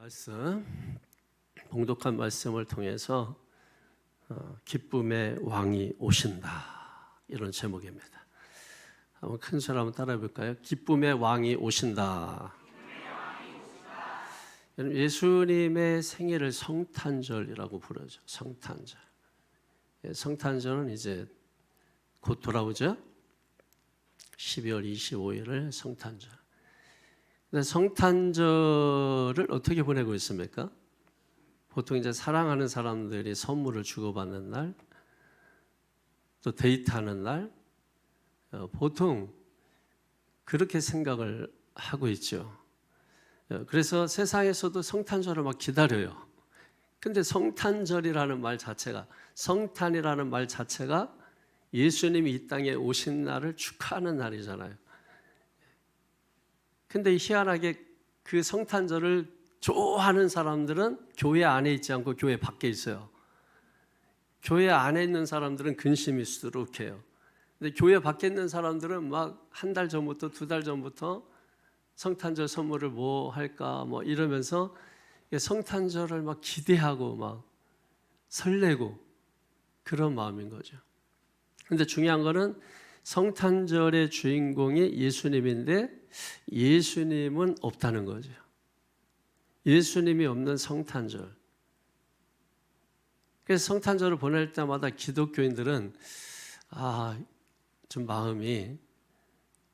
말씀, 봉독한 말씀을 통해서 기쁨의 왕이 오신다, 이런 제목입니다. 한번 큰 소리 한번 따라해 볼까요? 기쁨의 왕이 오신다. 예수님의 생일을 성탄절이라고 부르죠. 성탄절. 성탄절은 이제 곧 돌아오죠. 12월 25일을 성탄절. 근데 성탄절을 어떻게 보내고 있습니까? 보통 이제 사랑하는 사람들이 선물을 주고받는 날, 또 데이트하는 날, 보통 그렇게 생각을 하고 있죠. 그래서 세상에서도 성탄절을 막 기다려요. 근데 성탄절이라는 말 자체가, 성탄이라는 말 자체가 예수님이 이 땅에 오신 날을 축하하는 날이잖아요. 근데 희한하게 그 성탄절을 좋아하는 사람들은 교회 안에 있지 않고 교회 밖에 있어요. 교회 안에 있는 사람들은 근심이 수두룩해요. 근데 교회 밖에 있는 사람들은 막 한 달 전부터, 두 달 전부터 성탄절 선물을 뭐 할까 뭐 이러면서 성탄절을 막 기대하고 막 설레고 그런 마음인 거죠. 근데 중요한 거는 성탄절의 주인공이 예수님인데 예수님은 없다는 거죠. 예수님이 없는 성탄절. 그래서 성탄절을 보낼 때마다 기독교인들은 좀 마음이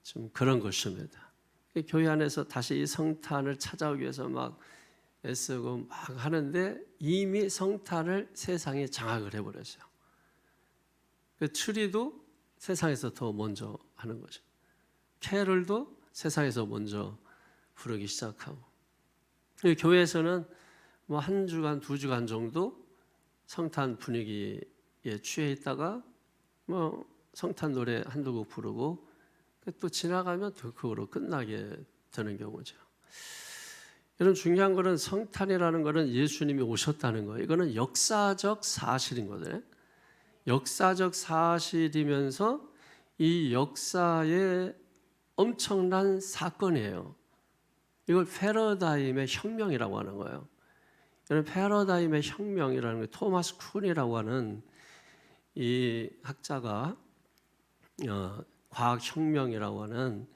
좀 그런 것입니다. 교회 안에서 다시 이 성탄을 찾아오기 위해서 막 애쓰고 막 하는데 이미 성탄을 세상에 장악을 해버렸어요. 그 추리도 세상에서 더 먼저 하는 거죠. 캐럴도 세상에서 먼저 부르기 시작하고, 교회에서는 뭐 한 주간, 두 주간 정도 성탄 분위기에 취해 있다가 뭐 성탄 노래 한두 곡 부르고 또 지나가면 또 그거로 끝나게 되는 경우죠. 여러분, 중요한 거는 성탄이라는 거는 예수님이 오셨다는 거예요. 이거는 역사적 사실인 거예요. 역사적 사실이면서 이 역사의 엄청난 사건이에요. 이걸 패러다임의 혁명이라고 하는 거예요. 이런 패러다임의 혁명이라는 게 토마스 쿤이라고 하는 이 학자가 과학혁명이라고 하는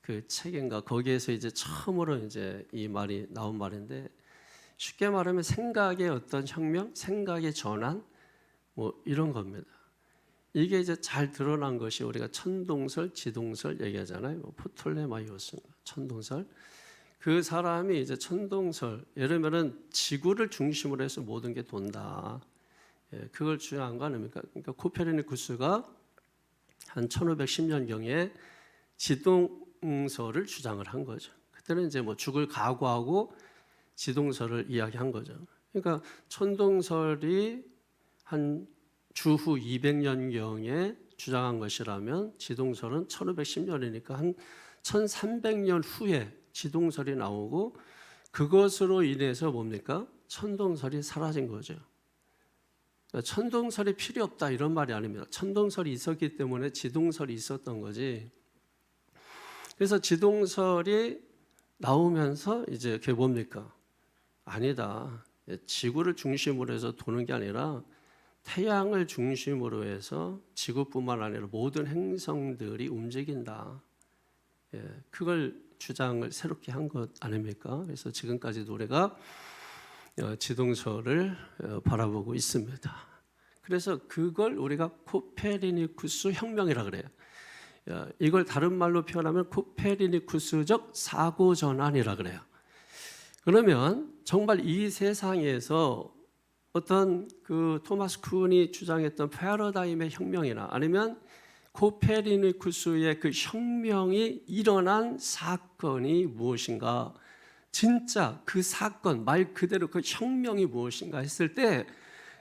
그 책인가 거기에서 이제 처음으로 이제 이 말이 나온 말인데, 쉽게 말하면 생각의 어떤 혁명, 생각의 전환, 뭐 이런 겁니다. 이게 이제 잘 드러난 것이 우리가 천동설, 지동설 얘기하잖아요. 포톨레마이오스 천동설. 그 사람이 이제 천동설, 예를 들면은 지구를 중심으로 해서 모든 게 돈다. 그걸 주장한 거 아닙니까? 그러니까 코페르니쿠스가 한 1510년경에 지동설을 주장을 한 거죠. 그때는 이제 뭐 죽을 각오하고 지동설을 이야기한 거죠. 그러니까 천동설이 한 주후 200년경에 주장한 것이라면 지동설은 1510년이니까 한 1300년 후에 지동설이 나오고, 그것으로 인해서 뭡니까? 천동설이 사라진 거죠. 천동설이 필요 없다 이런 말이 아닙니다. 천동설이 있었기 때문에 지동설이 있었던 거지. 그래서 지동설이 나오면서 이제 그게 뭡니까? 아니다. 지구를 중심으로 해서 도는 게 아니라 태양을 중심으로 해서 지구뿐만 아니라 모든 행성들이 움직인다. 그걸 주장을 새롭게 한 것 아닙니까? 그래서 지금까지도 우리가 지동설을 바라보고 있습니다. 그래서 그걸 우리가 코페르니쿠스 혁명이라 그래요. 이걸 다른 말로 표현하면 코페르니쿠스적 사고 전환이라 그래요. 그러면 정말 이 세상에서 어떤 그 토마스 쿤이 주장했던 패러다임의 혁명이나 아니면 코페르니쿠스의 그 혁명이 일어난 사건이 무엇인가, 진짜 그 사건, 말 그대로 그 혁명이 무엇인가 했을 때,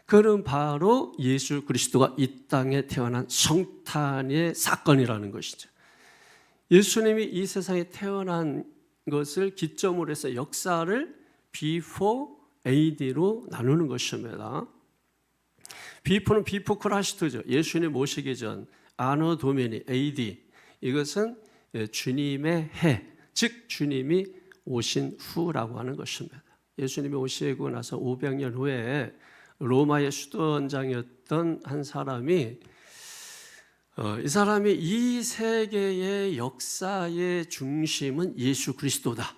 그는 바로 예수 그리스도가 이 땅에 태어난 성탄의 사건이라는 것이죠. 예수님이 이 세상에 태어난 것을 기점으로 해서 역사를 before AD로 나누는 것입니다. 비포는 비포 크라시토죠. 예수님 모시기 전, 아노 도미니 AD, 이것은 주님의 해, 즉 주님이 오신 후라고 하는 것입니다. 예수님이 오시고 나서 500년 후에 로마의 수도원장이었던 한 사람이 이 사람이 이 세계의 역사의 중심은 예수 그리스도다.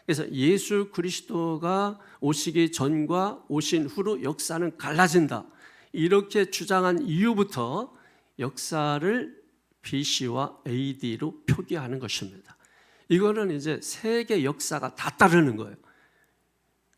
그래서 예수 그리스도가 오시기 전과 오신 후로 역사는 갈라진다. 이렇게 주장한 이후부터 역사를 BC와 AD로 표기하는 것입니다. 이거는 이제 세계 역사가 다 따르는 거예요.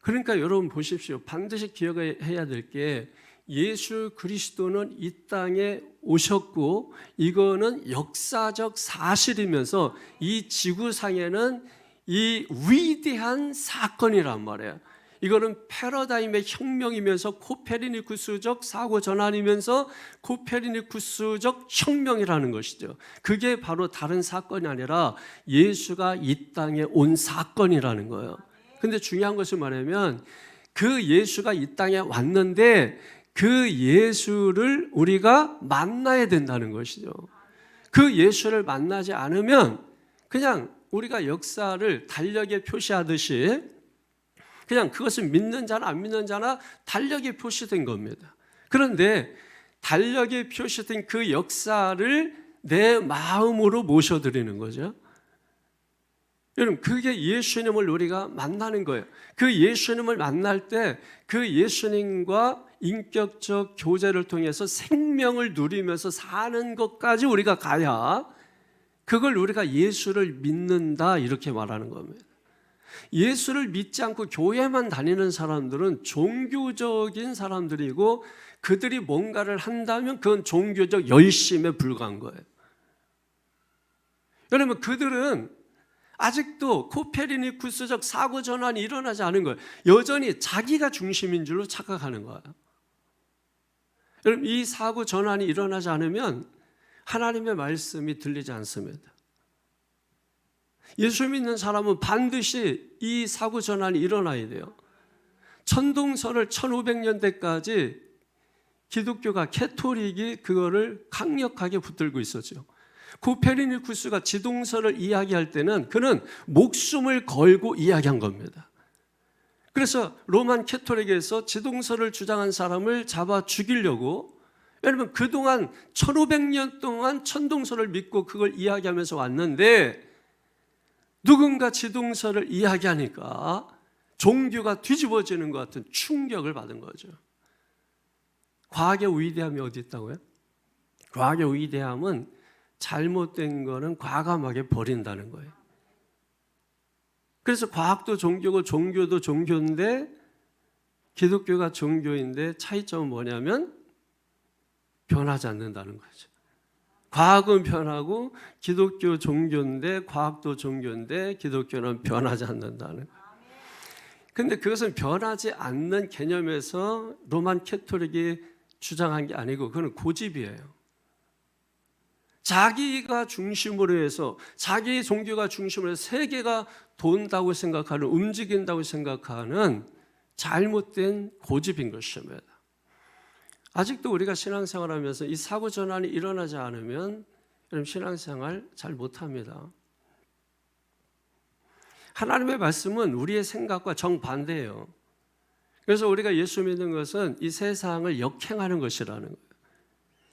그러니까 여러분 보십시오. 반드시 기억해야 될 게 예수 그리스도는 이 땅에 오셨고 이거는 역사적 사실이면서 이 지구상에는 이 위대한 사건이란 말이에요. 이거는 패러다임의 혁명이면서 코페르니쿠스적 사고 전환이면서 코페르니쿠스적 혁명이라는 것이죠. 그게 바로 다른 사건이 아니라 예수가 이 땅에 온 사건이라는 거예요. 근데 중요한 것을 말하면 그 예수가 이 땅에 왔는데 그 예수를 우리가 만나야 된다는 것이죠. 그 예수를 만나지 않으면 그냥 우리가 역사를 달력에 표시하듯이 그냥 그것을 믿는 자나 안 믿는 자나 달력에 표시된 겁니다. 그런데 달력에 표시된 그 역사를 내 마음으로 모셔드리는 거죠. 여러분, 그게 예수님을 우리가 만나는 거예요. 그 예수님을 만날 때 그 예수님과 인격적 교제를 통해서 생명을 누리면서 사는 것까지 우리가 가야 그걸 우리가 예수를 믿는다 이렇게 말하는 겁니다. 예수를 믿지 않고 교회만 다니는 사람들은 종교적인 사람들이고 그들이 뭔가를 한다면 그건 종교적 열심에 불과한 거예요. 여러분, 그들은 아직도 코페르니쿠스적 사고 전환이 일어나지 않은 거예요. 여전히 자기가 중심인 줄로 착각하는 거예요. 여러분, 이 사고 전환이 일어나지 않으면 하나님의 말씀이 들리지 않습니다. 예수 믿는 사람은 반드시 이 사고 전환이 일어나야 돼요. 천동설을 1500년대까지 기독교가 캐토릭이 그거를 강력하게 붙들고 있었죠. 코페르니쿠스가 지동설을 이야기할 때는 그는 목숨을 걸고 이야기한 겁니다. 그래서 로만 캐토릭에서 지동설을 주장한 사람을 잡아 죽이려고, 여러분 그동안 1500년 동안 천동설을 믿고 그걸 이야기하면서 왔는데 누군가 지동설을 이야기하니까 종교가 뒤집어지는 것 같은 충격을 받은 거죠. 과학의 위대함이 어디 있다고요? 과학의 위대함은 잘못된 거는 과감하게 버린다는 거예요. 그래서 과학도 종교고 종교도 종교인데 기독교가 종교인데 차이점은 뭐냐면 변하지 않는다는 거죠. 과학은 변하고 기독교 종교인데 과학도 종교인데 기독교는 변하지 않는다는 거예요. 근데 그것은 변하지 않는 개념에서 로만 캐토릭이 주장한 게 아니고 그건 고집이에요. 자기가 중심으로 해서 자기 종교가 중심으로 해서 세계가 돈다고 생각하는 움직인다고 생각하는 잘못된 고집인 것입니다. 아직도 우리가 신앙생활하면서 이 사고 전환이 일어나지 않으면 여러분 신앙생활 잘 못합니다. 하나님의 말씀은 우리의 생각과 정반대예요. 그래서 우리가 예수 믿는 것은 이 세상을 역행하는 것이라는 거예요.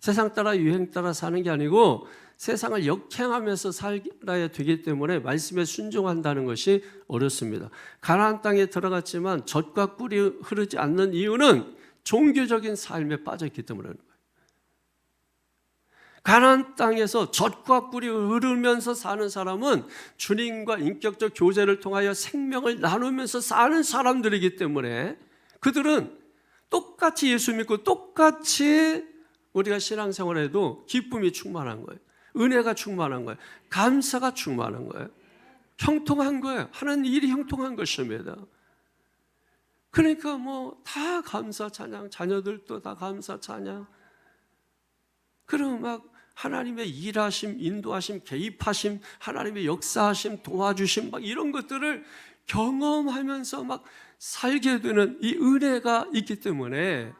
세상 따라 유행 따라 사는 게 아니고 세상을 역행하면서 살아야 되기 때문에 말씀에 순종한다는 것이 어렵습니다. 가나안 땅에 들어갔지만 젖과 꿀이 흐르지 않는 이유는 종교적인 삶에 빠졌기 때문이라는 거예요. 가나안 땅에서 젖과 꿀이 흐르면서 사는 사람은 주님과 인격적 교제를 통하여 생명을 나누면서 사는 사람들이기 때문에 그들은 똑같이 예수 믿고 똑같이 우리가 신앙생활에도 기쁨이 충만한 거예요. 은혜가 충만한 거예요. 감사가 충만한 거예요. 형통한 거예요. 하는 일이 형통한 것입니다. 그러니까 뭐 다 감사 찬양, 자녀들도 다 감사 찬양. 그럼 막 하나님의 일하심, 인도하심, 개입하심, 하나님의 역사하심, 도와주심 막 이런 것들을 경험하면서 막 살게 되는 이 은혜가 있기 때문에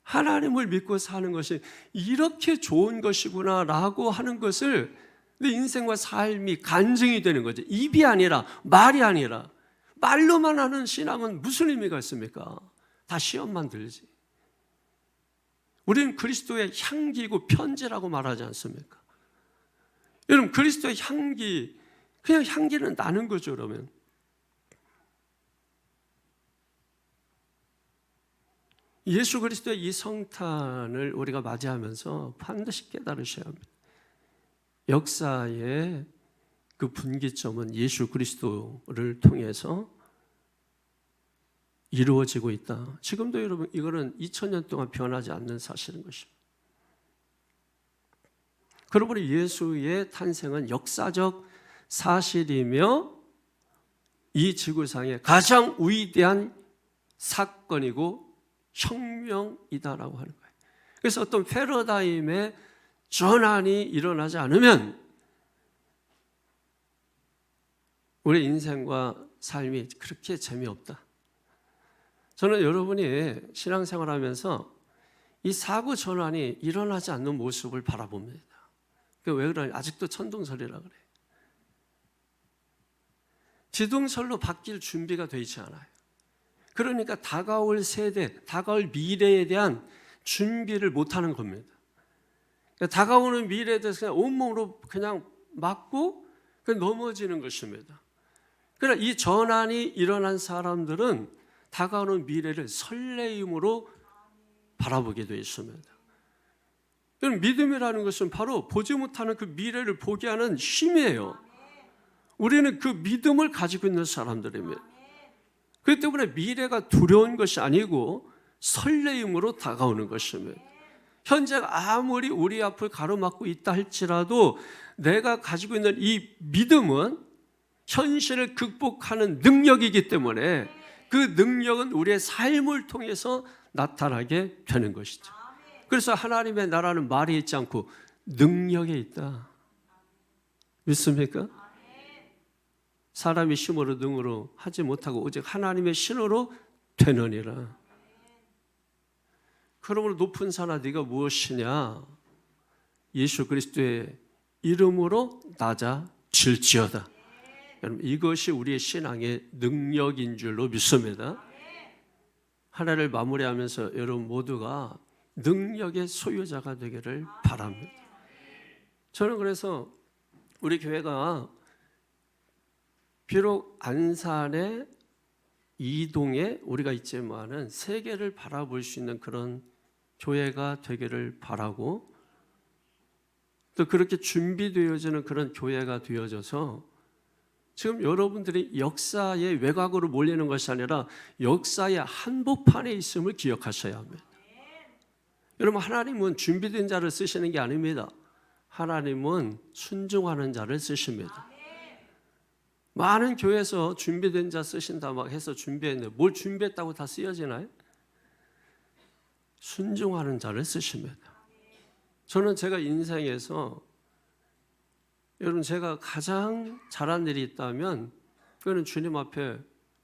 하나님을 믿고 사는 것이 이렇게 좋은 것이구나라고 하는 것을 내 인생과 삶이 간증이 되는 거죠. 입이 아니라 말이 아니라 말로만 하는 신앙은 무슨 의미가 있습니까? 다 시험만 들지. 우리는 그리스도의 향기이고 편지라고 말하지 않습니까? 여러분, 그리스도의 향기, 그냥 향기는 나는 거죠. 그러면 예수 그리스도의 이 성탄을 우리가 맞이하면서 반드시 깨달으셔야 합니다. 역사의 그 분기점은 예수 그리스도를 통해서 이루어지고 있다. 지금도 여러분, 이거는 2000년 동안 변하지 않는 사실인 것입니다. 그러므로 예수의 탄생은 역사적 사실이며 이 지구상의 가장 위대한 사건이고 혁명이다라고 하는 거예요. 그래서 어떤 패러다임의 전환이 일어나지 않으면 우리 인생과 삶이 그렇게 재미없다. 저는 여러분이 신앙생활하면서 이 사고 전환이 일어나지 않는 모습을 바라봅니다. 왜 그러냐? 아직도 천동설이라 그래요. 지동설로 바뀔 준비가 되어 있지 않아요. 그러니까 다가올 세대, 다가올 미래에 대한 준비를 못하는 겁니다. 그러니까 다가오는 미래에 대해서 그냥 온몸으로 그냥 맞고 넘어지는 것입니다. 그러나 이 전환이 일어난 사람들은 다가오는 미래를 설레임으로 바라보게 되어 있습니다. 여러분, 믿음이라는 것은 바로 보지 못하는 그 미래를 보게 하는 힘이에요. 우리는 그 믿음을 가지고 있는 사람들입니다. 그렇기 때문에 미래가 두려운 것이 아니고 설레임으로 다가오는 것입니다. 현재가 아무리 우리 앞을 가로막고 있다 할지라도 내가 가지고 있는 이 믿음은 현실을 극복하는 능력이기 때문에 그 능력은 우리의 삶을 통해서 나타나게 되는 것이죠. 그래서 하나님의 나라는 말에 있지 않고 능력에 있다. 믿습니까? 사람이 힘으로 능으로 하지 못하고 오직 하나님의 신으로 되느니라. 그러므로 높은 산아 네가 무엇이냐? 예수 그리스도의 이름으로 낮아질지어다. 여러분, 이것이 우리의 신앙의 능력인 줄로 믿습니다. 하나를 마무리하면서 여러분 모두가 능력의 소유자가 되기를 바랍니다. 저는 그래서 우리 교회가 비록 안산에 이동에 우리가 있지만은 세계를 바라볼 수 있는 그런 교회가 되기를 바라고, 또 그렇게 준비되어지는 그런 교회가 되어져서 지금 여러분들이 역사의 외곽으로 몰리는 것이 아니라 역사의 한복판에 있음을 기억하셔야 합니다. 여러분, 하나님은 준비된 자를 쓰시는 게 아닙니다. 하나님은 순종하는 자를 쓰십니다. 많은 교회에서 준비된 자 쓰신다 막 해서 준비했는데 뭘 준비했다고 다 쓰여지나요? 순종하는 자를 쓰십니다. 저는 제가 인생에서 여러분, 제가 가장 잘한 일이 있다면 그거는 주님 앞에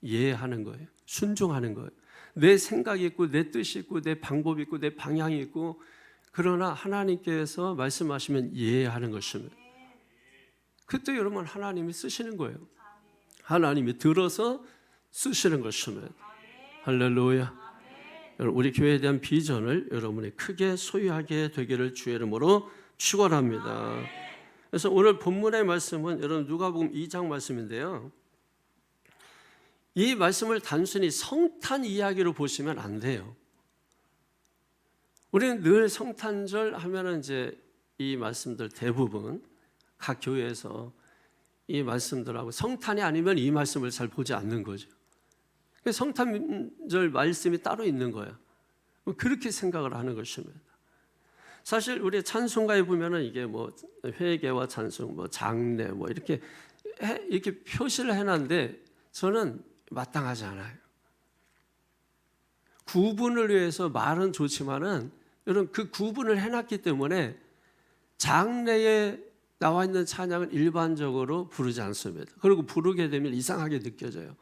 예하는 거예요. 순종하는 거예요. 내 생각이 있고 내 뜻이 있고 내 방법이 있고 내 방향이 있고, 그러나 하나님께서 말씀하시면 예하는 것입니다. 그때 여러분 하나님이 쓰시는 거예요. 하나님이 들어서 쓰시는 것입니다. 할렐루야. 여러분, 우리 교회에 대한 비전을 여러분이 크게 소유하게 되기를 주의 이름으로 축원합니다. 그래서 오늘 본문의 말씀은 여러분 누가복음 2장 말씀인데요. 이 말씀을 단순히 성탄 이야기로 보시면 안 돼요. 우리는 늘 성탄절 하면은 이제 이 말씀들 대부분 각 교회에서 이 말씀들하고 성탄이 아니면 이 말씀을 잘 보지 않는 거죠. 성탄절 말씀이 따로 있는 거예요. 그렇게 생각을 하는 것입니다. 사실 우리 찬송가에 보면은 이게 뭐 회개와 찬송, 뭐 장례, 뭐 이렇게 표시를 해놨는데 저는 마땅하지 않아요. 구분을 위해서 말은 좋지만은 여러분 그 구분을 해놨기 때문에 장례에 나와 있는 찬양은 일반적으로 부르지 않습니다. 그리고 부르게 되면 이상하게 느껴져요.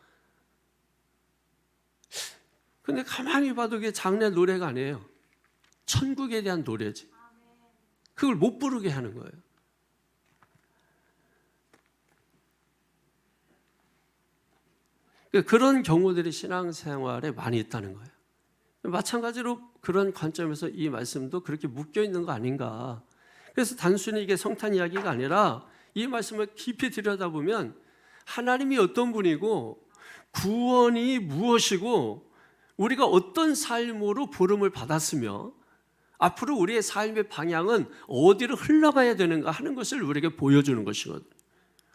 근데 가만히 봐도 그게 장례 노래가 아니에요. 천국에 대한 노래지. 그걸 못 부르게 하는 거예요. 그런 경우들이 신앙생활에 많이 있다는 거예요. 마찬가지로 그런 관점에서 이 말씀도 그렇게 묶여 있는 거 아닌가. 그래서 단순히 이게 성탄 이야기가 아니라 이 말씀을 깊이 들여다보면 하나님이 어떤 분이고 구원이 무엇이고 우리가 어떤 삶으로 부름을 받았으며 앞으로 우리의 삶의 방향은 어디로 흘러가야 되는가 하는 것을 우리에게 보여주는 것이거든요.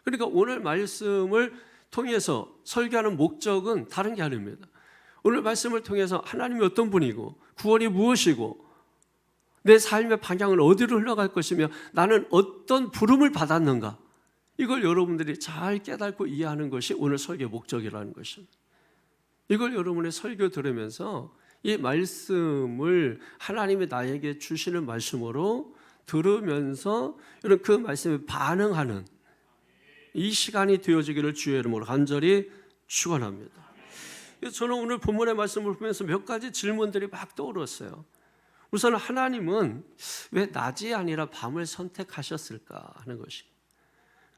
그러니까 오늘 말씀을 통해서 설교하는 목적은 다른 게 아닙니다. 오늘 말씀을 통해서 하나님이 어떤 분이고 구원이 무엇이고 내 삶의 방향은 어디로 흘러갈 것이며 나는 어떤 부름을 받았는가, 이걸 여러분들이 잘 깨닫고 이해하는 것이 오늘 설교의 목적이라는 것입니다. 이걸 여러분의 설교 들으면서 이 말씀을 하나님이 나에게 주시는 말씀으로 들으면서 이런 그 말씀에 반응하는 이 시간이 되어지기를 주의 이름으로 간절히 축원합니다. 저는 오늘 본문의 말씀을 보면서 몇 가지 질문들이 막 떠올랐어요. 우선 하나님은 왜 낮이 아니라 밤을 선택하셨을까 하는 것이고,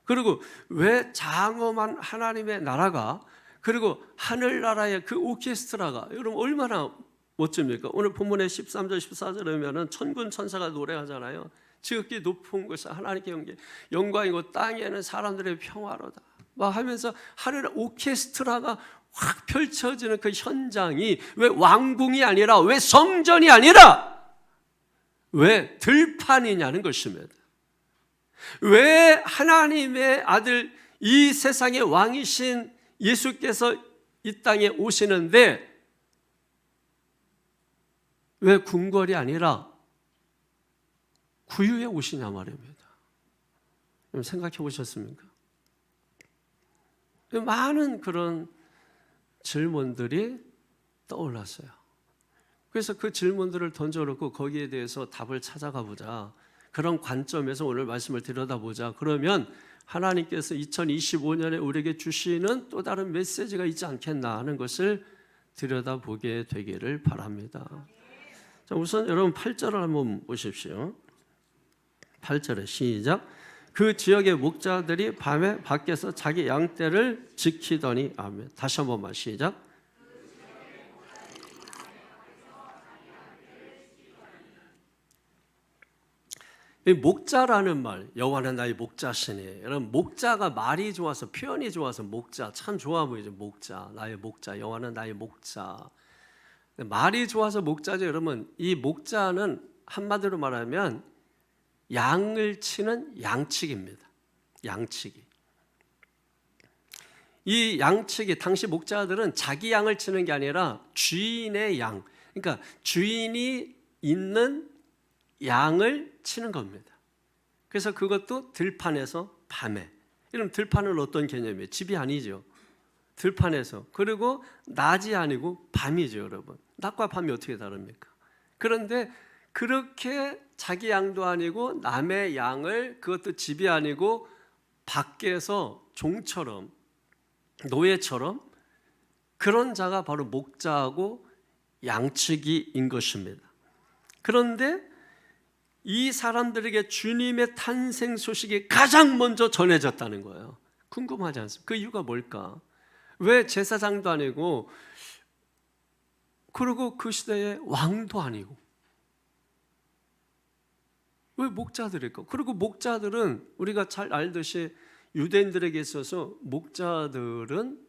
그리고 왜 장엄한 하나님의 나라가, 그리고 하늘나라의 그 오케스트라가 여러분 얼마나 멋집니까? 오늘 본문의 13절 14절에 보면 천군 천사가 노래하잖아요. 지극히 높은 곳은 하나님께 영광이고 땅에는 사람들의 평화로다 막 하면서 하늘의 오케스트라가 확 펼쳐지는 그 현장이 왜 왕궁이 아니라, 왜 성전이 아니라 왜 들판이냐는 것입니다. 왜 하나님의 아들, 이 세상의 왕이신 예수께서 이 땅에 오시는데 왜 궁궐이 아니라 구유에 오시냐 말입니다. 생각해 보셨습니까? 많은 그런 질문들이 떠올랐어요. 그래서 그 질문들을 던져놓고 거기에 대해서 답을 찾아가 보자. 그런 관점에서 오늘 말씀을 들여다보자. 그러면 하나님께서 2025년에 우리에게 주시는 또 다른 메시지가 있지 않겠나 하는 것을 들여다보게 되기를 바랍니다. 자, 우선 여러분 8절을 한번 보십시오. 8절에 시작. 그 지역의 목자들이 밤에 밖에서 자기 양떼를 지키더니. 아멘. 다시 한 번만 시작. 이 목자라는 말, 여호와는 나의 목자시니. 여러분 목자가 말이 좋아서, 표현이 좋아서 목자 참 좋아 보이죠. 목자, 나의 목자, 여호와는 나의 목자. 말이 좋아서 목자죠. 여러분 이 목자는 한마디로 말하면 양을 치는 양치기입니다. 양치기. 이 양치기, 당시 목자들은 자기 양을 치는 게 아니라 주인의 양, 그러니까 주인이 있는 양을 치는 겁니다. 그래서 그것도 들판에서 밤에. 이러면 들판은 어떤 개념이에요? 집이 아니죠. 들판에서. 그리고 낮이 아니고 밤이죠, 여러분. 낮과 밤이 어떻게 다릅니까? 그런데 그렇게 자기 양도 아니고 남의 양을, 그것도 집이 아니고 밖에서 종처럼, 노예처럼, 그런 자가 바로 목자하고 양치기인 것입니다. 그런데 이 사람들에게 주님의 탄생 소식이 가장 먼저 전해졌다는 거예요. 궁금하지 않습니까? 그 이유가 뭘까? 왜 제사장도 아니고, 그리고 그 시대에 왕도 아니고, 왜 목자들일까? 그리고 목자들은 우리가 잘 알듯이 유대인들에게 있어서 목자들은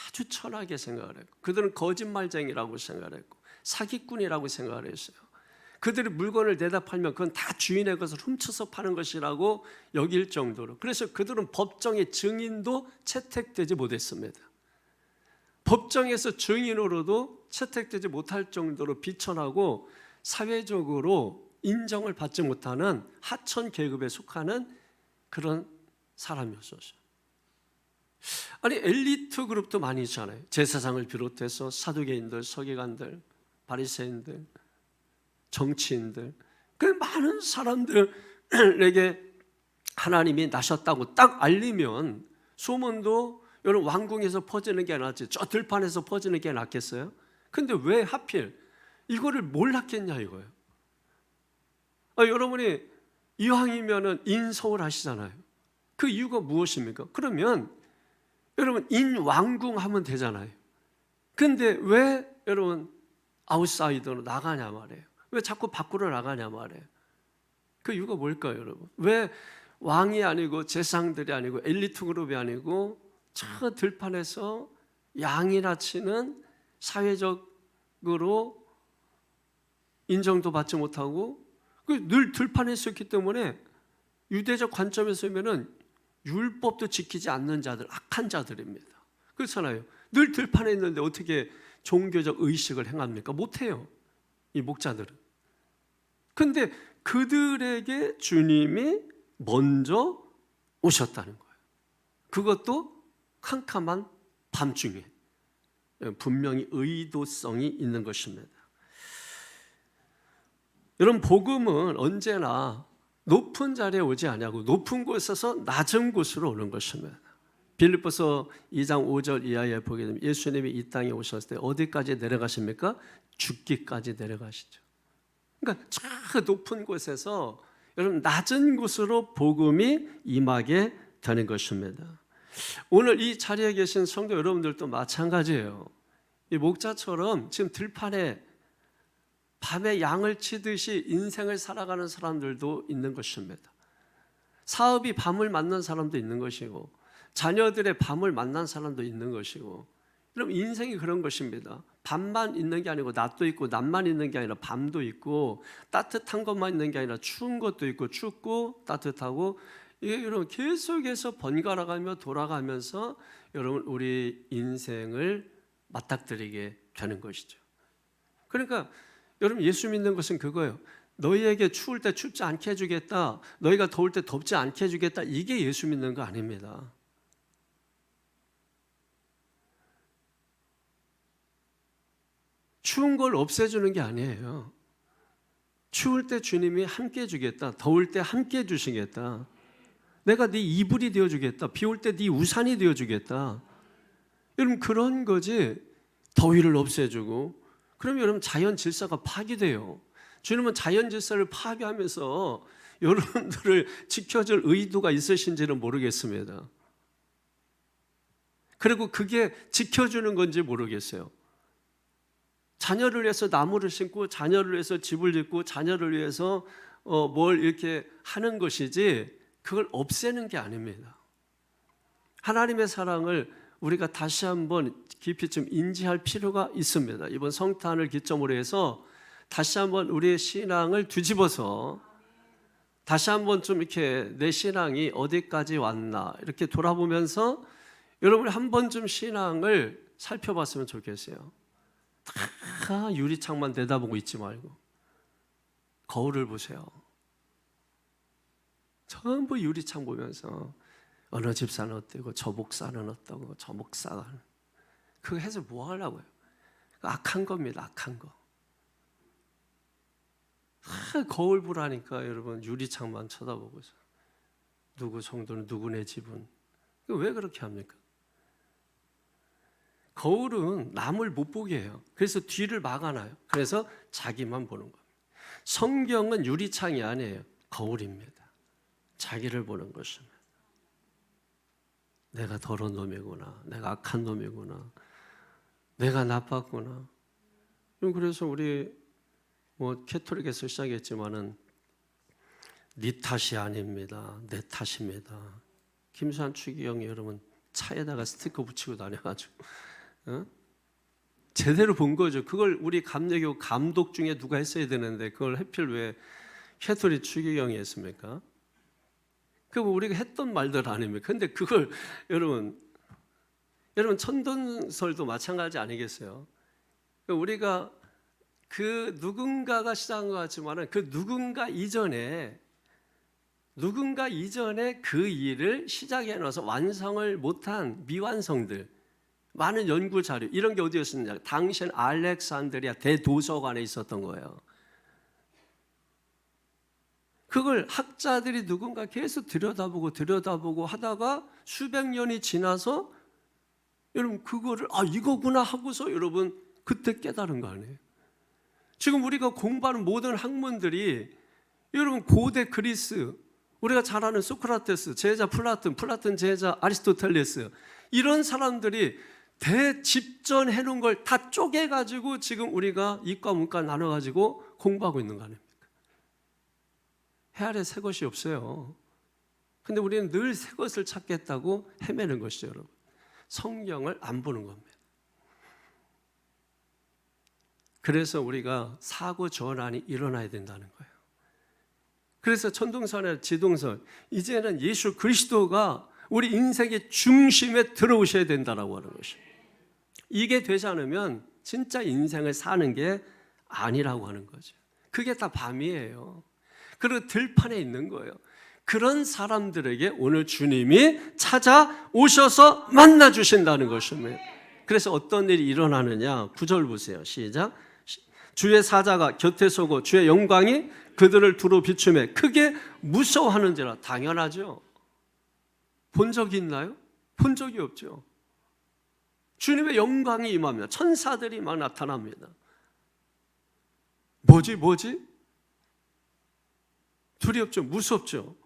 아주 천하게 생각을 했고, 그들은 거짓말쟁이라고 생각을 했고 사기꾼이라고 생각을 했어요. 그들이 물건을 내다 팔면 그건 다 주인의 것을 훔쳐서 파는 것이라고 여길 정도로. 그래서 그들은 법정의 증인도 채택되지 못했습니다. 법정에서 증인으로도 채택되지 못할 정도로 비천하고 사회적으로 인정을 받지 못하는 하천 계급에 속하는 그런 사람이었어요. 아니 엘리트 그룹도 많이 있잖아요. 제사장을 비롯해서 사두개인들, 서기관들, 바리새인들, 정치인들, 그 많은 사람들에게 하나님이 나셨다고 딱 알리면 소문도 여러분 왕궁에서 퍼지는 게 낫지 저 들판에서 퍼지는 게 낫겠어요? 근데 왜 하필 이거를 몰랐겠냐 이거예요. 여러분이 이왕이면은 인서울 하시잖아요. 그 이유가 무엇입니까? 그러면 여러분 인왕궁 하면 되잖아요. 근데 왜 여러분 아웃사이더로 나가냐 말이에요. 왜 자꾸 밖으로 나가냐 말이에요. 그 이유가 뭘까요, 여러분? 왜 왕이 아니고 재상들이 아니고 엘리트 그룹이 아니고 저 들판에서 양이나 치는 사회적으로 인정도 받지 못하고 늘 들판에 있었기 때문에 유대적 관점에서 보면은 율법도 지키지 않는 자들, 악한 자들입니다. 그렇잖아요. 늘 들판에 있는데 어떻게 종교적 의식을 행합니까? 못해요, 이 목자들은. 근데 그들에게 주님이 먼저 오셨다는 거예요. 그것도 캄캄한 밤중에. 분명히 의도성이 있는 것입니다. 여러분, 복음은 언제나 높은 자리에 오지 아니하고 높은 곳에서 낮은 곳으로 오는 것입니다. 빌립보서 2장 5절 이하에 보게 되면 예수님이 이 땅에 오셨을 때 어디까지 내려가십니까? 죽기까지 내려가시죠. 그러니까 저 높은 곳에서 여러분 낮은 곳으로 복음이 임하게 되는 것입니다. 오늘 이 자리에 계신 성도 여러분들도 마찬가지예요. 이 목자처럼 지금 들판에 밤에 양을 치듯이 인생을 살아가는 사람들도 있는 것입니다. 사업이 밤을 맞는 사람도 있는 것이고 자녀들의 밤을 만난 사람도 있는 것이고, 여러분 인생이 그런 것입니다. 밤만 있는 게 아니고 낮도 있고, 낮만 있는 게 아니라 밤도 있고, 따뜻한 것만 있는 게 아니라 추운 것도 있고, 춥고 따뜻하고, 이게 여러분 계속해서 번갈아가며 돌아가면서 여러분 우리 인생을 맞닥뜨리게 되는 것이죠. 그러니까 여러분 예수 믿는 것은 그거예요. 너희에게 추울 때 춥지 않게 해주겠다, 너희가 더울 때 덥지 않게 해주겠다, 이게 예수 믿는 거 아닙니다. 추운 걸 없애주는 게 아니에요. 추울 때 주님이 함께 해주겠다, 더울 때 함께 해주시겠다, 내가 네 이불이 되어주겠다, 비 올 때 네 우산이 되어주겠다. 여러분 그런 거지. 더위를 없애주고, 그러면 여러분 자연 질서가 파괴돼요. 주님은 자연 질서를 파괴하면서 여러분들을 지켜줄 의도가 있으신지는 모르겠습니다. 그리고 그게 지켜주는 건지 모르겠어요. 자녀를 위해서 나무를 심고, 자녀를 위해서 집을 짓고, 자녀를 위해서 뭘 이렇게 하는 것이지 그걸 없애는 게 아닙니다. 하나님의 사랑을 우리가 다시 한번 깊이 좀 인지할 필요가 있습니다. 이번 성탄을 기점으로 해서 다시 한번 우리의 신앙을 뒤집어서 다시 한번 좀 이렇게 내 신앙이 어디까지 왔나 이렇게 돌아보면서 여러분이 한 번 좀 신앙을 살펴봤으면 좋겠어요. 다 유리창만 내다보고 있지 말고 거울을 보세요. 전부 유리창 보면서 어느 집사는 어때고, 저 목사는 어떠고, 저 목사가 그거 해서 뭐 하려고요? 악한 겁니다. 악한 거. 거울 보라니까 여러분 유리창만 쳐다보고서 누구 성도는 누구네 집은. 왜 그렇게 합니까? 거울은 남을 못 보게 해요. 그래서 뒤를 막아놔요. 그래서 자기만 보는 겁니다. 성경은 유리창이 아니에요. 거울입니다. 자기를 보는 것입니다. 내가 더러운 놈이구나, 내가 악한 놈이구나, 내가 나빴구나. 그래서 우리 캐톨릭에서 시작했지만은 네 탓이 아닙니다, 내 탓입니다. 김수환 추기경이 여러분 차에다가 스티커 붙이고 다녀가지고 제대로 본 거죠. 그걸 우리 감리교 감독 중에 누가 했어야 되는데 그걸 하필 왜 캐톨릭 추기경이 했습니까? 그거 우리가 했던 말들 아닙니까? 근데 그걸 여러분 천돈설도 마찬가지 아니겠어요? 우리가 그 누군가가 시작한 것 같지만은 그 누군가 이전에 그 일을 시작해 놔서 완성을 못한 미완성들, 많은 연구 자료 이런 게 어디에 있었느냐? 당시엔 알렉산드리아 대도서관에 있었던 거예요. 그걸 학자들이 누군가 계속 들여다보고 하다가 수백 년이 지나서 여러분 그거를 이거구나 하고서 여러분 그때 깨달은 거 아니에요? 지금 우리가 공부하는 모든 학문들이 여러분 고대 그리스, 우리가 잘 아는 소크라테스 제자 플라톤 제자 아리스토텔레스, 이런 사람들이 대집전해 놓은 걸 다 쪼개가지고 지금 우리가 이과 문과 나눠가지고 공부하고 있는 거 아닙니까? 해 아래 새 것이 없어요. 근데 우리는 늘 새 것을 찾겠다고 헤매는 것이죠, 여러분. 성경을 안 보는 겁니다. 그래서 우리가 사고 전환이 일어나야 된다는 거예요. 그래서 천동선의 지동선, 이제는 예수 그리스도가 우리 인생의 중심에 들어오셔야 된다라고 하는 것입니다. 이게 되지 않으면 진짜 인생을 사는 게 아니라고 하는 거죠. 그게 다 밤이에요. 그리고 들판에 있는 거예요. 그런 사람들에게 오늘 주님이 찾아오셔서 만나주신다는 것입니다. 그래서 어떤 일이 일어나느냐, 9절 보세요. 시작. 주의 사자가 곁에 서고 주의 영광이 그들을 두루 비추매 크게 무서워하는지라. 당연하죠. 본 적이 있나요? 본 적이 없죠. 주님의 영광이 임하며 천사들이 막 나타납니다. 뭐지? 두렵죠. 무섭죠.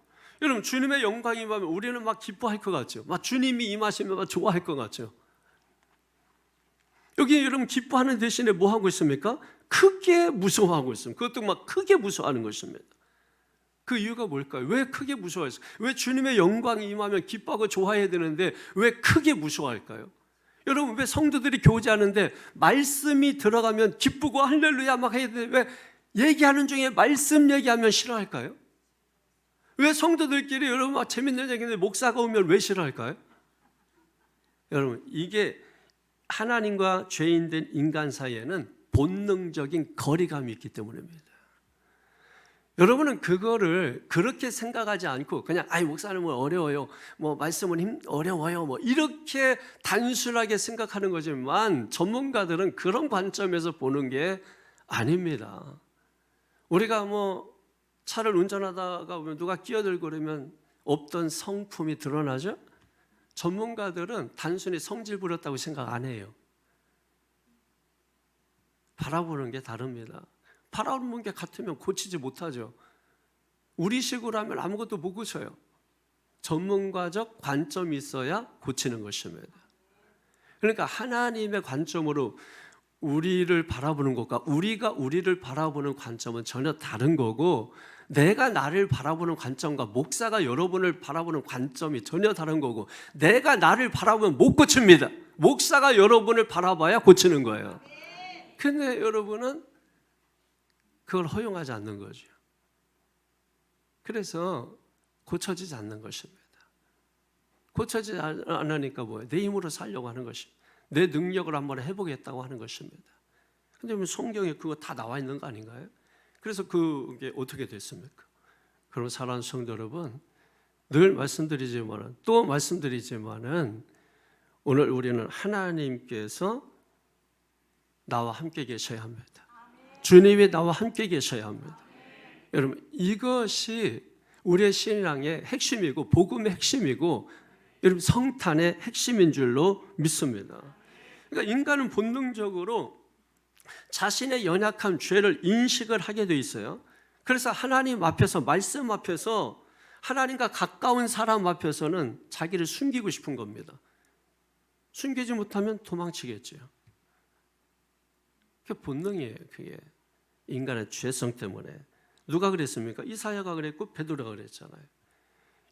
여러분, 주님의 영광이 임하면 우리는 막 기뻐할 것 같죠. 막 주님이 임하시면 막 좋아할 것 같죠. 여기 여러분 기뻐하는 대신에 뭐 하고 있습니까? 크게 무서워하고 있습니다. 그것도 막 크게 무서워하는 것입니다. 그 이유가 뭘까요? 왜 크게 무서워했어요? 왜 주님의 영광이 임하면 기뻐하고 좋아해야 되는데 왜 크게 무서워할까요? 여러분, 왜 성도들이 교제하는데 말씀이 들어가면 기쁘고 할렐루야 막 해야 되는데 왜 얘기하는 중에 말씀 얘기하면 싫어할까요? 왜 성도들끼리 여러분 막 재밌는 얘기인데 목사가 오면 왜 싫어할까요? 여러분, 이게 하나님과 죄인된 인간 사이에는 본능적인 거리감이 있기 때문입니다. 여러분은 그거를 그렇게 생각하지 않고 그냥 목사님은 어려워요, 뭐 말씀은 어려워요, 뭐 이렇게 단순하게 생각하는 거지만 전문가들은 그런 관점에서 보는 게 아닙니다. 우리가 뭐 차를 운전하다가 보면 누가 끼어들고 그러면 없던 성품이 드러나죠? 전문가들은 단순히 성질 부렸다고 생각 안 해요. 바라보는 게 다릅니다. 바라보는 게 같으면 고치지 못하죠. 우리식으로 하면 아무것도 못 고쳐요. 전문가적 관점이 있어야 고치는 것입니다. 그러니까 하나님의 관점으로 우리를 바라보는 것과 우리가 우리를 바라보는 관점은 전혀 다른 거고, 내가 나를 바라보는 관점과 목사가 여러분을 바라보는 관점이 전혀 다른 거고, 내가 나를 바라보면 못 고칩니다. 목사가 여러분을 바라봐야 고치는 거예요. 근데 여러분은 그걸 허용하지 않는 거죠. 그래서 고쳐지지 않는 것입니다. 고쳐지지 않으니까 뭐예요? 내 힘으로 살려고 하는 것입니다. 내 능력을 한번 해보겠다고 하는 것입니다. 근데 성경에 그거 다 나와 있는 거 아닌가요? 그래서 그게 어떻게 됐습니까? 그럼 사랑하는 성도 여러분, 늘 말씀드리지만은 또 말씀드리지만은 오늘 우리는 하나님께서 나와 함께 계셔야 합니다. 주님이 나와 함께 계셔야 합니다. 여러분, 이것이 우리의 신앙의 핵심이고 복음의 핵심이고 여러분 성탄의 핵심인 줄로 믿습니다. 그러니까 인간은 본능적으로 자신의 연약한 죄를 인식을 하게 돼 있어요. 그래서 하나님 앞에서, 말씀 앞에서, 하나님과 가까운 사람 앞에서는 자기를 숨기고 싶은 겁니다. 숨기지 못하면 도망치겠죠. 그게 본능이에요. 그게 인간의 죄성 때문에. 누가 그랬습니까? 이사야가 그랬고 베드로가 그랬잖아요.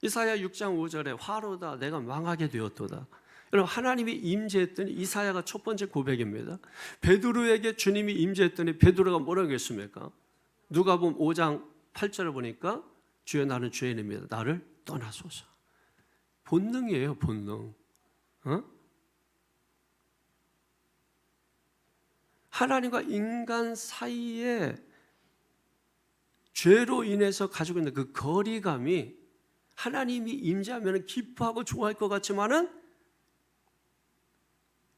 이사야 6장 5절에 화로다 내가 망하게 되었도다. 여러분, 하나님이 임재했더니 이사야가 첫 번째 고백입니다. 베드로에게 주님이 임재했더니 베드로가 뭐라고 했습니까? 누가복음 5장 8절을 보니까 주여 나는 죄인입니다. 나를 떠나소서. 본능이에요, 본능. 하나님과 인간 사이에 죄로 인해서 가지고 있는 그 거리감이 하나님이 임재하면 기뻐하고 좋아할 것 같지만은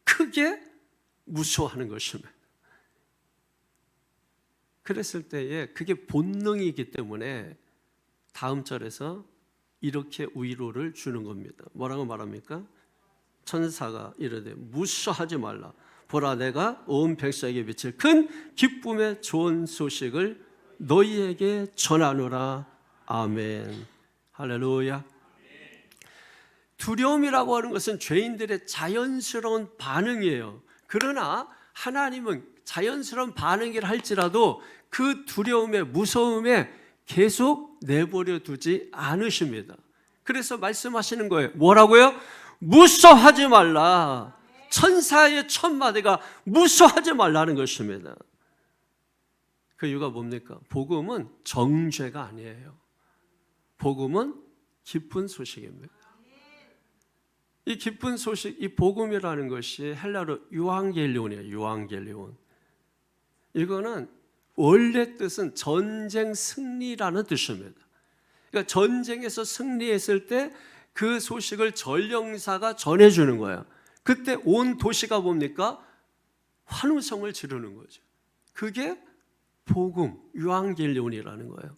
크게 무서워하는 것입니다. 그랬을 때에 그게 본능이기 때문에 다음 절에서 이렇게 위로를 주는 겁니다. 뭐라고 말합니까? 천사가 이르되 무서워하지 말라. 보라 내가 온 백성에게 미칠 큰 기쁨의 좋은 소식을 너희에게 전하노라. 아멘. 할렐루야. 두려움이라고 하는 것은 죄인들의 자연스러운 반응이에요. 그러나 하나님은 자연스러운 반응이라 할지라도 그 두려움에, 무서움에 계속 내버려 두지 않으십니다. 그래서 말씀하시는 거예요. 뭐라고요? 무서워하지 말라. 천사의 첫 마디가 무서워하지 말라는 것입니다. 그 이유가 뭡니까? 복음은 정죄가 아니에요. 복음은 기쁜 소식입니다. 이 기쁜 소식, 이 복음이라는 것이 헬라로 유앙겔리온이에요. 유앙겔리온. 이거는 원래 뜻은 전쟁 승리라는 뜻입니다. 그러니까 전쟁에서 승리했을 때 그 소식을 전령사가 전해주는 거예요. 그때 온 도시가 뭡니까? 환호성을 지르는 거죠. 그게 복음, 유앙겔리온이라는 거예요.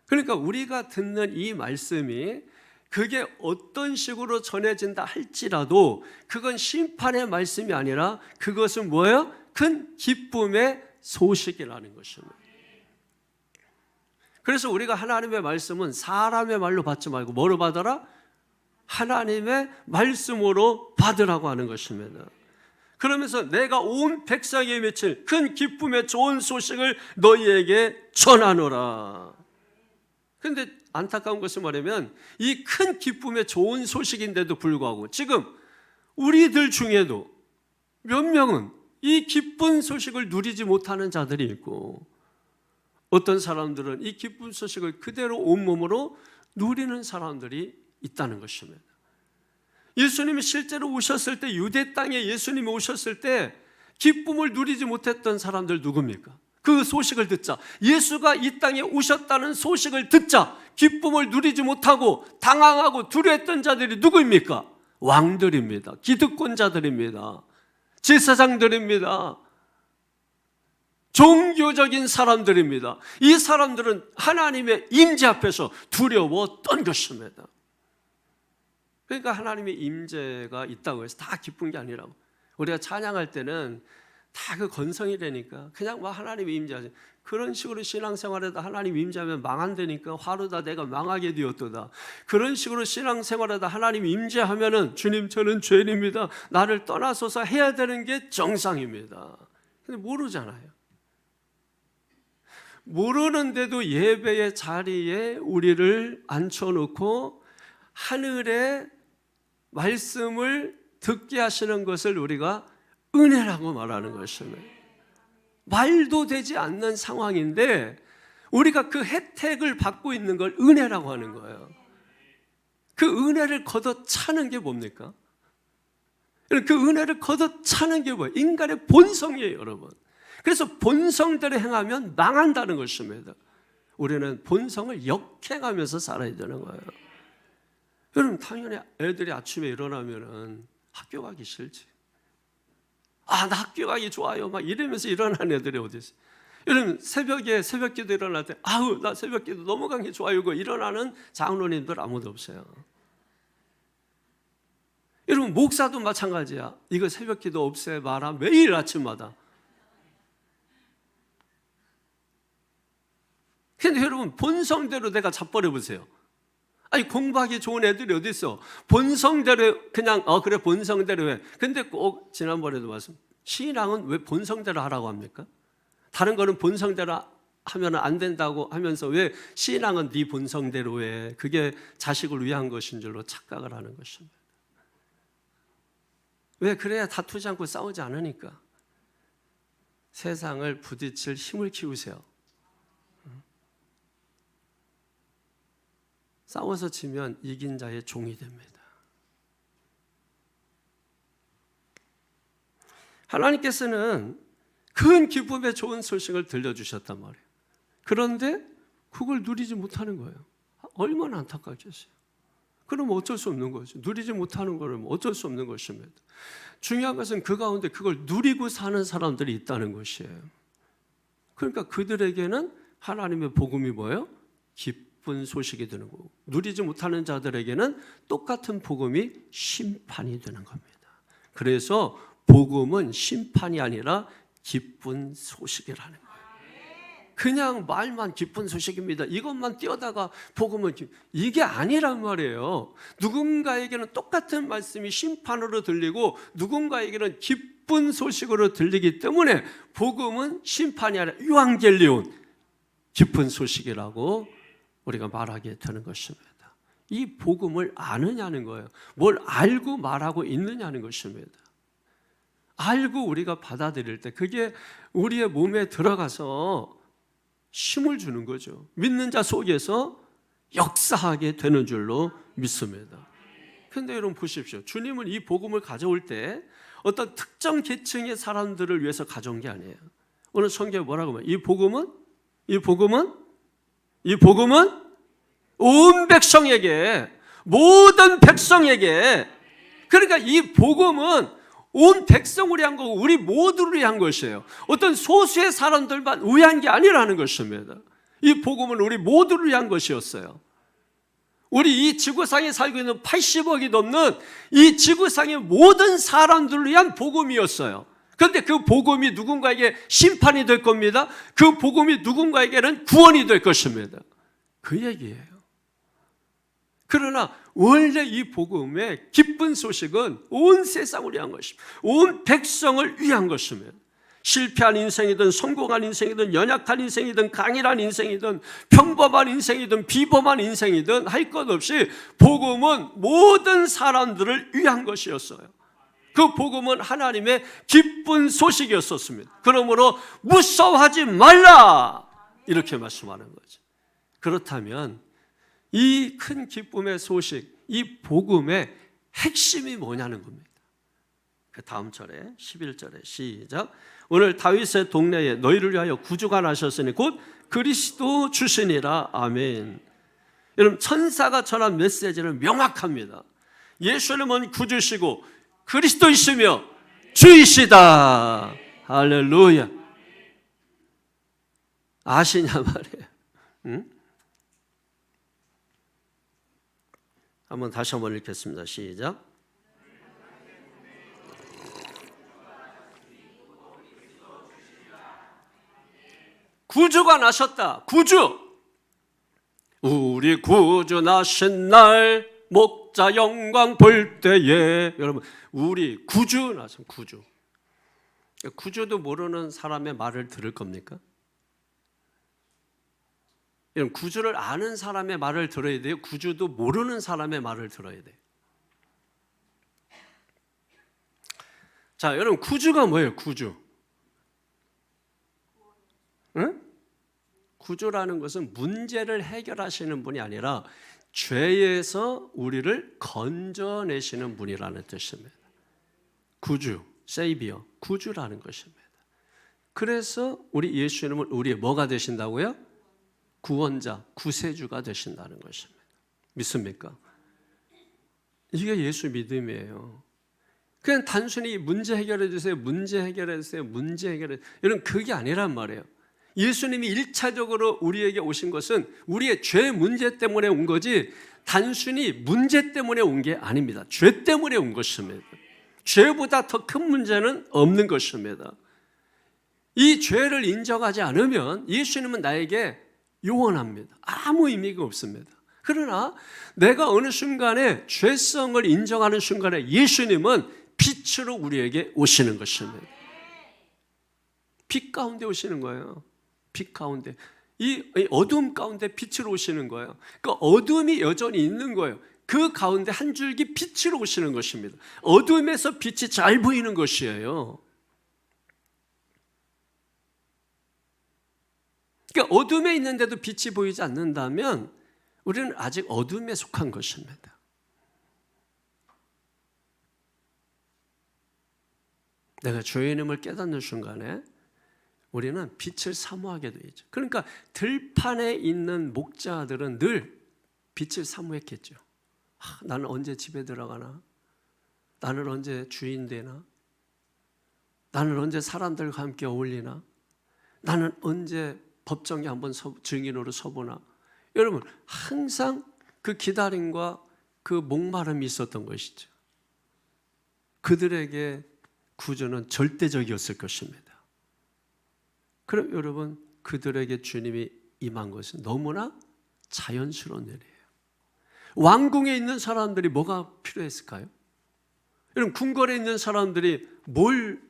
그러니까 우리가 듣는 이 말씀이 그게 어떤 식으로 전해진다 할지라도 그건 심판의 말씀이 아니라 그것은 뭐예요? 큰 기쁨의 소식이라는 것입니다. 그래서 우리가 하나님의 말씀은 사람의 말로 받지 말고 뭐로 받아라? 하나님의 말씀으로 받으라고 하는 것입니다. 그러면서 내가 온 백성에 미칠 큰 기쁨의 좋은 소식을 너희에게 전하노라. 그런데 안타까운 것은 뭐냐면 이 큰 기쁨의 좋은 소식인데도 불구하고 지금 우리들 중에도 몇 명은 이 기쁜 소식을 누리지 못하는 자들이 있고 어떤 사람들은 이 기쁜 소식을 그대로 온몸으로 누리는 사람들이 있다는 것입니다. 예수님이 실제로 오셨을 때 유대 땅에 예수님이 오셨을 때 기쁨을 누리지 못했던 사람들 누굽니까? 그 소식을 듣자 예수가 이 땅에 오셨다는 소식을 듣자 기쁨을 누리지 못하고 당황하고 두려웠던 자들이 누구입니까? 왕들입니다. 기득권자들입니다. 제사장들입니다. 종교적인 사람들입니다. 이 사람들은 하나님의 임재 앞에서 두려웠던 것입니다. 그러니까 하나님의 임재가 있다고 해서 다 기쁜 게 아니라고. 우리가 찬양할 때는 다 그 건성이라니까 그냥 막 하나님의 임재하지. 그런 식으로 신앙생활에다 하나님 임재하면 망한다니까 화로다 내가 망하게 되었도다. 그런 식으로 신앙생활에다 하나님 임재하면은 주님 저는 죄인입니다. 나를 떠나소서 해야 되는 게 정상입니다. 근데 모르잖아요. 모르는데도 예배의 자리에 우리를 앉혀놓고 하늘의 말씀을 듣게 하시는 것을 우리가 은혜라고 말하는 것입니다. 말도 되지 않는 상황인데 우리가 그 혜택을 받고 있는 걸 은혜라고 하는 거예요. 그 은혜를 걷어차는 게 뭡니까? 그 은혜를 걷어차는 게 뭐예요? 인간의 본성이에요, 여러분. 그래서 본성대로 행하면 망한다는 것입니다. 우리는 본성을 역행하면서 살아야 되는 거예요. 여러분 당연히 애들이 아침에 일어나면은 학교 가기 싫지. 나 학교 가기 좋아요. 막 이러면서 일어나는 애들이 어디 있어요? 여러분 새벽기도 일어날 때 나 새벽기도 넘어간 게 좋아요. 이거 일어나는 장로님들 아무도 없어요. 여러분 목사도 마찬가지야. 이거 새벽기도 없애 마라 매일 아침마다. 근데 여러분 본성대로 내가 잡버려 보세요. 아니 공부하기 좋은 애들이 어디 있어? 본성대로 그냥 그래 본성대로 해. 근데 꼭 지난번에도 말씀 신앙은 왜 본성대로 하라고 합니까? 다른 거는 본성대로 하면 안 된다고 하면서 왜 신앙은 네 본성대로 해? 그게 자식을 위한 것인 줄로 착각을 하는 것입니다. 왜? 그래야 다투지 않고 싸우지 않으니까. 세상을 부딪힐 힘을 키우세요. 싸워서 지면 이긴 자의 종이 됩니다. 하나님께서는 큰 기쁨의 좋은 소식을 들려주셨단 말이에요. 그런데 그걸 누리지 못하는 거예요. 얼마나 안타깝겠어요. 그러면 어쩔 수 없는 거죠. 누리지 못하는 거는 어쩔 수 없는 것입니다. 중요한 것은 그 가운데 그걸 누리고 사는 사람들이 있다는 것이에요. 그러니까 그들에게는 하나님의 복음이 뭐예요? 기쁜 소식이 되는 거고 누리지 못하는 자들에게는 똑같은 복음이 심판이 되는 겁니다. 그래서 복음은 심판이 아니라 기쁜 소식이라는 거예요. 그냥 말만 기쁜 소식입니다. 이것만 띄어다가 복음은 이게 아니란 말이에요. 누군가에게는 똑같은 말씀이 심판으로 들리고 누군가에게는 기쁜 소식으로 들리기 때문에 복음은 심판이 아니라 유앙겔리온, 기쁜 소식이라고 우리가 말하게 되는 것입니다. 이 복음을 아느냐는 거예요. 뭘 알고 말하고 있느냐는 것입니다. 알고 우리가 받아들일 때 그게 우리의 몸에 들어가서 힘을 주는 거죠. 믿는 자 속에서 역사하게 되는 줄로 믿습니다. 그런데 여러분 보십시오. 주님은 이 복음을 가져올 때 어떤 특정 계층의 사람들을 위해서 가져온 게 아니에요. 오늘 성경에 뭐라고 하면 이 복음은 온 백성에게, 모든 백성에게, 그러니까 이 복음은 온 백성을 위한 거고 우리 모두를 위한 것이에요. 어떤 소수의 사람들만 위한 게 아니라는 것입니다. 이 복음은 우리 모두를 위한 것이었어요. 우리 이 지구상에 살고 있는 80억이 넘는 이 지구상의 모든 사람들을 위한 복음이었어요. 그런데 그 복음이 누군가에게 심판이 될 겁니다. 그 복음이 누군가에게는 구원이 될 것입니다. 그 얘기예요. 그러나 원래 이 복음의 기쁜 소식은 온 세상을 위한 것입니다. 온 백성을 위한 것입니다. 실패한 인생이든 성공한 인생이든 연약한 인생이든 강인한 인생이든 평범한 인생이든 비범한 인생이든 할 것 없이 복음은 모든 사람들을 위한 것이었어요. 그 복음은 하나님의 기쁜 소식이었었습니다. 그러므로 무서워하지 말라 이렇게 말씀하는 거죠. 그렇다면 이 큰 기쁨의 소식, 이 복음의 핵심이 뭐냐는 겁니다. 그 다음 절에 11절에 시작. 오늘 다윗의 동네에 너희를 위하여 구주가 나셨으니 곧 그리스도 주시니라. 아멘. 여러분 천사가 전한 메시지는 명확합니다. 예수님은 구주시고 그리스도이시며 주이시다. 할렐루야. 아시냐 말이에요. 응? 한번 다시 한번 읽겠습니다. 시작. 구주가 나셨다. 구주. 우리 구주 나신 날 목자 영광 볼 때에, 여러분 우리 구주 나신 구주. 구주도 모르는 사람의 말을 들을 겁니까? 여러분 구주를 아는 사람의 말을 들어야 돼요? 구주도 모르는 사람의 말을 들어야 돼요? 자, 여러분 구주가 뭐예요? 구주. 응? 구주라는 것은 문제를 해결하시는 분이 아니라 죄에서 우리를 건져내시는 분이라는 뜻입니다. 구주, 세이비어, 구주라는 것입니다. 그래서 우리 예수님은 우리의 뭐가 되신다고요? 구원자, 구세주가 되신다는 것입니다. 믿습니까? 이게 예수 믿음이에요. 그냥 단순히 문제 해결해 주세요, 문제 해결해 주세요, 문제 해결해 주세요. 이런 그게 아니란 말이에요. 예수님이 1차적으로 우리에게 오신 것은 우리의 죄 문제 때문에 온 거지 단순히 문제 때문에 온 게 아닙니다. 죄 때문에 온 것입니다. 죄보다 더 큰 문제는 없는 것입니다. 이 죄를 인정하지 않으면 예수님은 나에게 요원합니다. 아무 의미가 없습니다. 그러나 내가 어느 순간에 죄성을 인정하는 순간에 예수님은 빛으로 우리에게 오시는 것입니다. 빛 가운데 오시는 거예요. 빛 가운데. 이 어둠 가운데 빛으로 오시는 거예요. 그 어둠이 여전히 있는 거예요. 그 가운데 한 줄기 빛으로 오시는 것입니다. 어둠에서 빛이 잘 보이는 것이에요. 그러니까 어둠에 있는데도 빛이 보이지 않는다면 우리는 아직 어둠에 속한 것입니다. 내가 죄인임을 깨닫는 순간에 우리는 빛을 사모하게 되죠. 그러니까 들판에 있는 목자들은 늘 빛을 사모했겠죠. 나는 언제 집에 들어가나? 나는 언제 주인 되나? 나는 언제 사람들과 함께 어울리나? 나는 언제 법정에 한번 증인으로 서보나? 여러분 항상 그 기다림과 그 목마름이 있었던 것이죠. 그들에게 구주는 절대적이었을 것입니다. 그럼 여러분 그들에게 주님이 임한 것은 너무나 자연스러운 일이에요. 왕궁에 있는 사람들이 뭐가 필요했을까요? 여러분, 궁궐에 있는 사람들이 뭘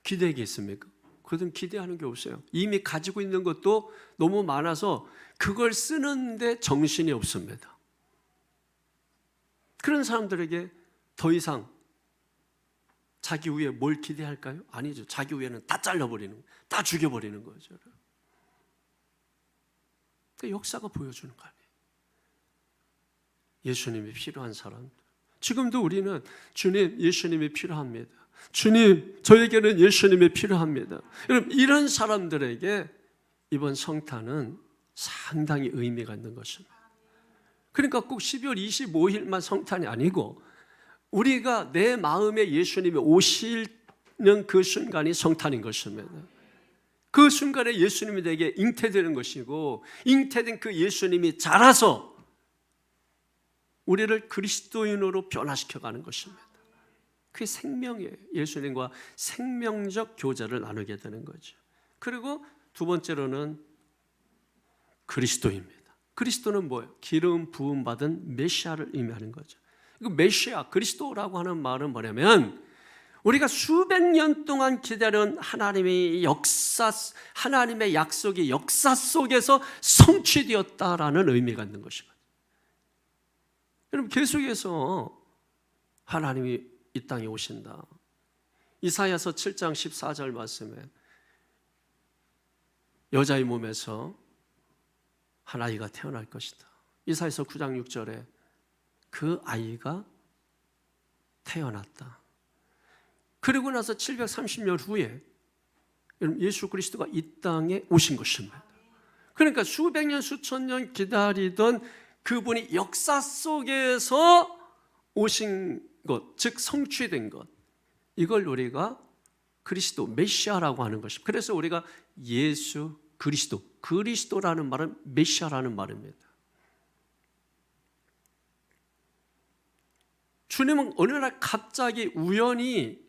기대하겠습니까? 그들은 기대하는 게 없어요. 이미 가지고 있는 것도 너무 많아서 그걸 쓰는데 정신이 없습니다. 그런 사람들에게 더 이상 자기 위에 뭘 기대할까요? 아니죠. 자기 위에는 다 잘라버리는, 다 죽여버리는 거죠. 그러니까 역사가 보여주는 거 아니에요. 예수님이 필요한 사람. 지금도 우리는 주님, 예수님이 필요합니다. 주님, 저에게는 예수님이 필요합니다. 여러분, 이런 사람들에게 이번 성탄은 상당히 의미가 있는 것입니다. 그러니까 꼭 12월 25일만 성탄이 아니고 우리가 내 마음에 예수님이 오시는 그 순간이 성탄인 것입니다. 그 순간에 예수님이 내게 잉태되는 것이고, 잉태된 그 예수님이 자라서 우리를 그리스도인으로 변화시켜가는 것입니다. 그게 생명이에요. 예수님과 생명적 교제를 나누게 되는 거죠. 그리고 두 번째로는 그리스도입니다. 그리스도는 뭐예요? 기름 부음 받은 메시아를 의미하는 거죠. 이거 메시아, 그리스도라고 하는 말은 뭐냐면 우리가 수백 년 동안 기다린 하나님의 역사, 하나님의 약속이 역사 속에서 성취되었다라는 의미가 있는 것입니다. 여러분, 계속해서 하나님이 이 땅에 오신다. 이사야서 7장 14절 말씀에 여자의 몸에서 한 아이가 태어날 것이다. 이사야서 9장 6절에 그 아이가 태어났다. 그리고 나서 730년 후에 예수 그리스도가 이 땅에 오신 것입니다. 그러니까 수백 년, 수천 년 기다리던 그분이 역사 속에서 오신 것, 즉 성취된 것, 이걸 우리가 그리스도, 메시아라고 하는 것입니다. 그래서 우리가 예수 그리스도, 그리스도라는 말은 메시아라는 말입니다. 주님은 어느 날 갑자기 우연히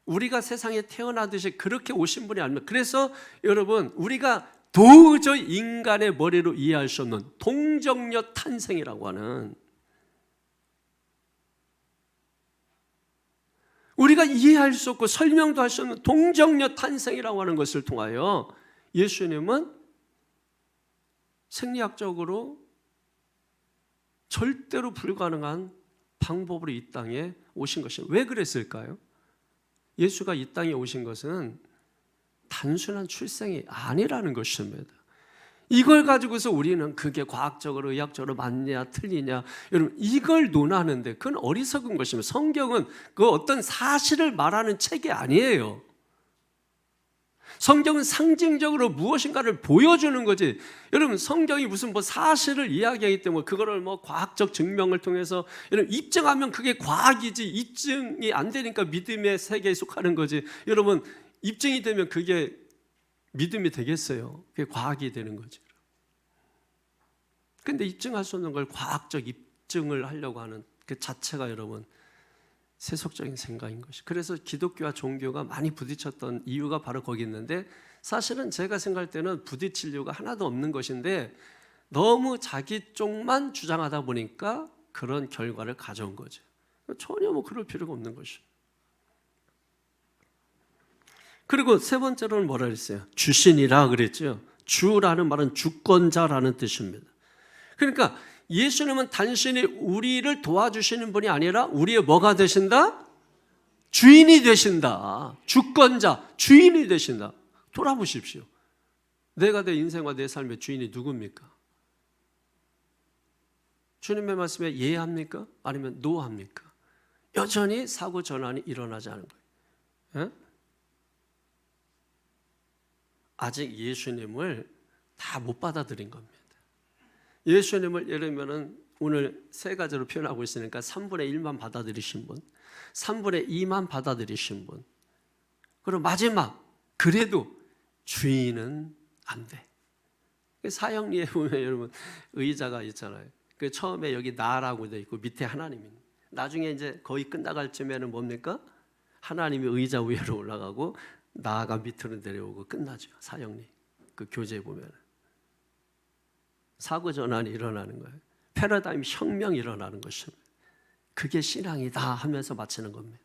우리가 세상에 태어나듯이 그렇게 오신 분이 아닙니다. 그래서 여러분, 우리가 도저히 인간의 머리로 이해할 수 없는 동정녀 탄생이라고 하는, 우리가 이해할 수 없고 설명도 할 수 없는 동정녀 탄생이라고 하는 것을 통하여 예수님은 생리학적으로 절대로 불가능한 방법으로 이 땅에 오신 것이에요. 왜 그랬을까요? 예수가 이 땅에 오신 것은 단순한 출생이 아니라는 것입니다. 이걸 가지고서 우리는 그게 과학적으로, 의학적으로 맞냐 틀리냐, 여러분, 이걸 논하는데 그건 어리석은 것입니다. 성경은 그 어떤 사실을 말하는 책이 아니에요. 성경은 상징적으로 무엇인가를 보여주는 거지. 여러분, 성경이 무슨 뭐 사실을 이야기하기 때문에 그거를 뭐 과학적 증명을 통해서 여러분 입증하면 그게 과학이지, 입증이 안 되니까 믿음의 세계에 속하는 거지. 여러분, 입증이 되면 그게 믿음이 되겠어요? 그게 과학이 되는 거죠. 그런데 입증할 수 없는 걸 과학적 입증을 하려고 하는 그 자체가 여러분 세속적인 생각인 것이. 그래서 기독교와 종교가 많이 부딪혔던 이유가 바로 거기 있는데, 사실은 제가 생각할 때는 부딪힐 이유가 하나도 없는 것인데 너무 자기 쪽만 주장하다 보니까 그런 결과를 가져온 거죠. 전혀 뭐 그럴 필요가 없는 것이죠. 그리고 세 번째로는 뭐라 그랬어요? 주신이라 그랬죠. 주라는 말은 주권자라는 뜻입니다. 그러니까 예수님은 단순히 우리를 도와주시는 분이 아니라 우리의 뭐가 되신다? 주인이 되신다. 주권자, 주인이 되신다. 돌아보십시오. 내가 내 인생과 내 삶의 주인이 누굽니까? 주님의 말씀에 예합니까? 아니면 노합니까? 여전히 사고 전환이 일어나지 않은 거예요. 예? 아직 예수님을 다 못 받아들인 겁니다. 예수님을 예를 들면 오늘 세 가지로 표현하고 있으니까 3분의 1만 받아들이신 분, 3분의 2만 받아들이신 분, 그리고 마지막 그래도 주인은 안 돼. 사형리에 보면 여러분 의자가 있잖아요. 그 처음에 여기 나라고 돼 있고 밑에 하나님입니다. 나중에 이제 거의 끝나갈 쯤에는 뭡니까? 하나님이 의자 위로 올라가고 나가 밑으로 내려오고 끝나죠. 사형리. 그 교재에 보면 사고 전환이 일어나는 거예요. 패러다임 혁명이 일어나는 것입니다. 그게 신앙이다 하면서 마치는 겁니다.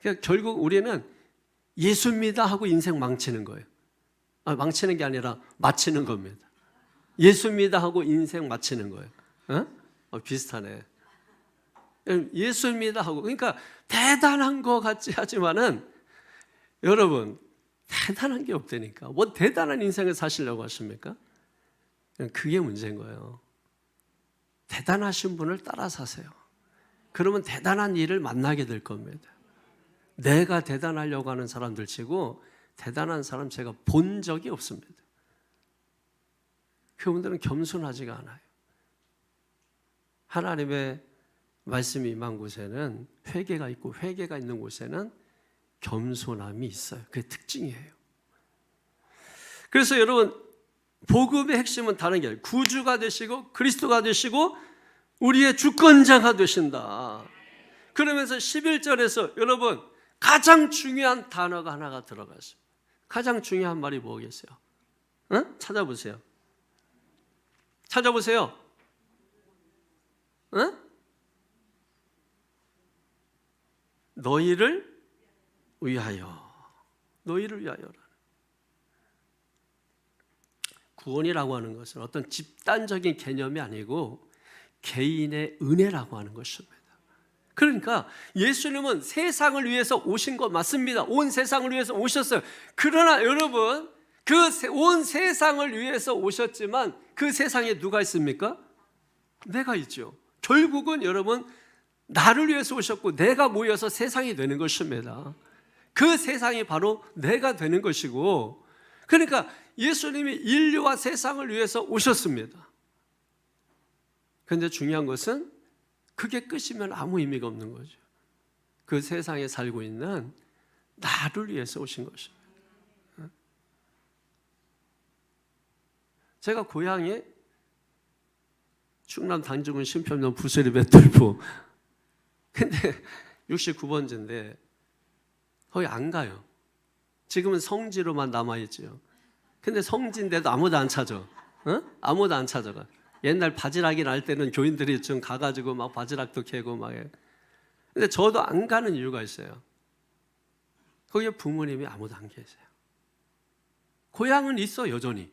그러니까 결국 우리는 예수입니다 하고 인생 망치는 거예요. 망치는 게 아니라 마치는 겁니다. 예수입니다 하고 인생 마치는 거예요. 비슷하네. 예수입니다 하고, 그러니까 대단한 것 같지 하지만은 여러분 대단한 게 없다니까. 뭐 대단한 인생을 사시려고 하십니까? 그게 문제인 거예요. 대단하신 분을 따라 사세요. 그러면 대단한 일을 만나게 될 겁니다. 내가 대단하려고 하는 사람들 치고 대단한 사람 제가 본 적이 없습니다. 그분들은 겸손하지가 않아요. 하나님의 말씀이 임한 곳에는 회개가 있고 회개가 있는 곳에는 겸손함이 있어요. 그게 특징이에요. 그래서 여러분 복음의 핵심은 다른 게 아니에요. 구주가 되시고 그리스도가 되시고 우리의 주권자가 되신다. 그러면서 11절에서 여러분 가장 중요한 단어가 하나가 들어갔어요. 가장 중요한 말이 뭐겠어요? 찾아보세요. 찾아보세요. 너희를 위하여. 너희를 위하여라. 구원이라고 하는 것은 어떤 집단적인 개념이 아니고 개인의 은혜라고 하는 것입니다. 그러니까 예수님은 세상을 위해서 오신 것 맞습니다. 온 세상을 위해서 오셨어요. 그러나 여러분 그 온 세상을 위해서 오셨지만 그 세상에 누가 있습니까? 내가 있죠. 결국은 여러분 나를 위해서 오셨고 내가 모여서 세상이 되는 것입니다. 그 세상이 바로 내가 되는 것이고, 그러니까 예수님이 인류와 세상을 위해서 오셨습니다. 그런데 중요한 것은 그게 끝이면 아무 의미가 없는 거죠. 그 세상에 살고 있는 나를 위해서 오신 것입니다. 제가 고향이 충남 당주군 신평면 부설이 배틀포. 근데 69번지인데 거기 안 가요. 지금은 성지로만 남아있죠. 근데 성지인데도 아무도 안 찾아. 아무도 안 찾아가. 옛날 바지락이 날 때는 교인들이 좀 가가지고 막 바지락도 캐고 막 해. 근데 저도 안 가는 이유가 있어요. 거기에 부모님이 아무도 안 계세요. 고향은 있어 여전히.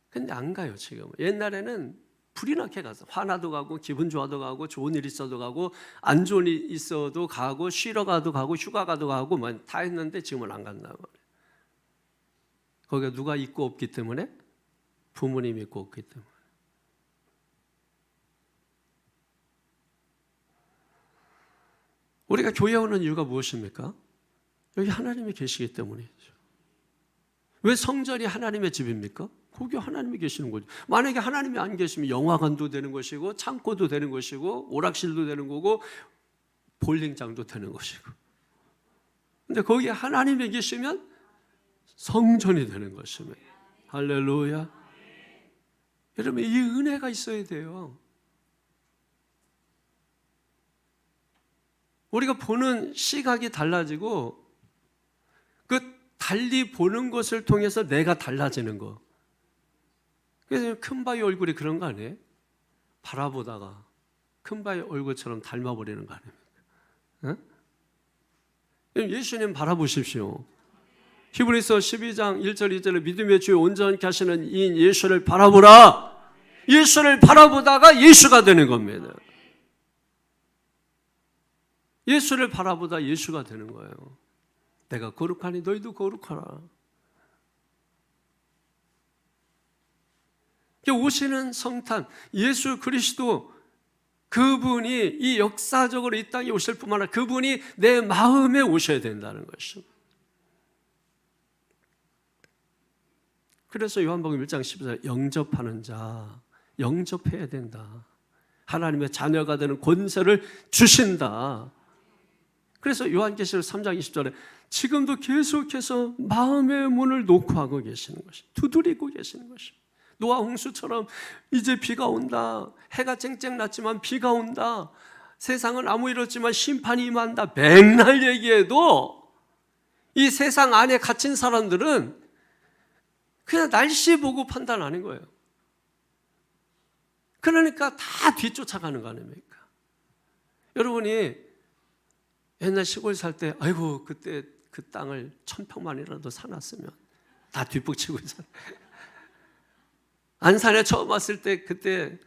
근데 안 가요 지금. 옛날에는 불이 나게 가서 화나도 가고 기분 좋아도 가고 좋은 일 있어도 가고 안 좋은 일 있어도 가고 쉬러 가도 가고 휴가 가도 가고 뭐 다 했는데 지금은 안 간단 말이에요. 거기가 누가 있고 없기 때문에? 부모님이 있고 없기 때문에. 우리가 교회 오는 이유가 무엇입니까? 여기 하나님이 계시기 때문이죠. 왜 성전이 하나님의 집입니까? 거기 하나님이 계시는 거죠. 만약에 하나님이 안 계시면 영화관도 되는 것이고 창고도 되는 것이고 오락실도 되는 거고 볼링장도 되는 것이고. 근데 거기에 하나님이 계시면 성전이 되는 것입니다. 할렐루야. 여러분 이 은혜가 있어야 돼요. 우리가 보는 시각이 달라지고 그 달리 보는 것을 통해서 내가 달라지는 거. 그래서 큰바위 얼굴이 그런 거 아니에요? 바라보다가 큰바위 얼굴처럼 닮아버리는 거 아닙니까? 예수님 바라보십시오. 히브리서 12장 1절 2절에 믿음의 주에 온전케 하시는 이인 예수를 바라보라. 예수를 바라보다가 예수가 되는 겁니다. 예수를 바라보다 예수가 되는 거예요. 내가 거룩하니 너희도 거룩하라. 오시는 성탄 예수 그리스도, 그분이 이 역사적으로 이 땅에 오실 뿐만 아니라 그분이 내 마음에 오셔야 된다는 것입니다. 그래서 요한복음 1장 14절 영접하는 자, 영접해야 된다. 하나님의 자녀가 되는 권세를 주신다. 그래서 요한계시록 3장 20절에 지금도 계속해서 마음의 문을 녹화하고 계시는 것입니다. 두드리고 계시는 것입니다. 노아 홍수처럼 이제 비가 온다. 해가 쨍쨍 났지만 비가 온다. 세상은 아무 일 없지만 심판이 임한다. 맨날 얘기해도 이 세상 안에 갇힌 사람들은 그냥 날씨 보고 판단하는 거예요. 그러니까 다 뒤쫓아가는 거 아닙니까? 여러분이 옛날 시골 살 때 아이고 그때 그 땅을 1000평만이라도 사놨으면 다 뒷북치고 있잖아요. 안산에 처음 왔을 때 그때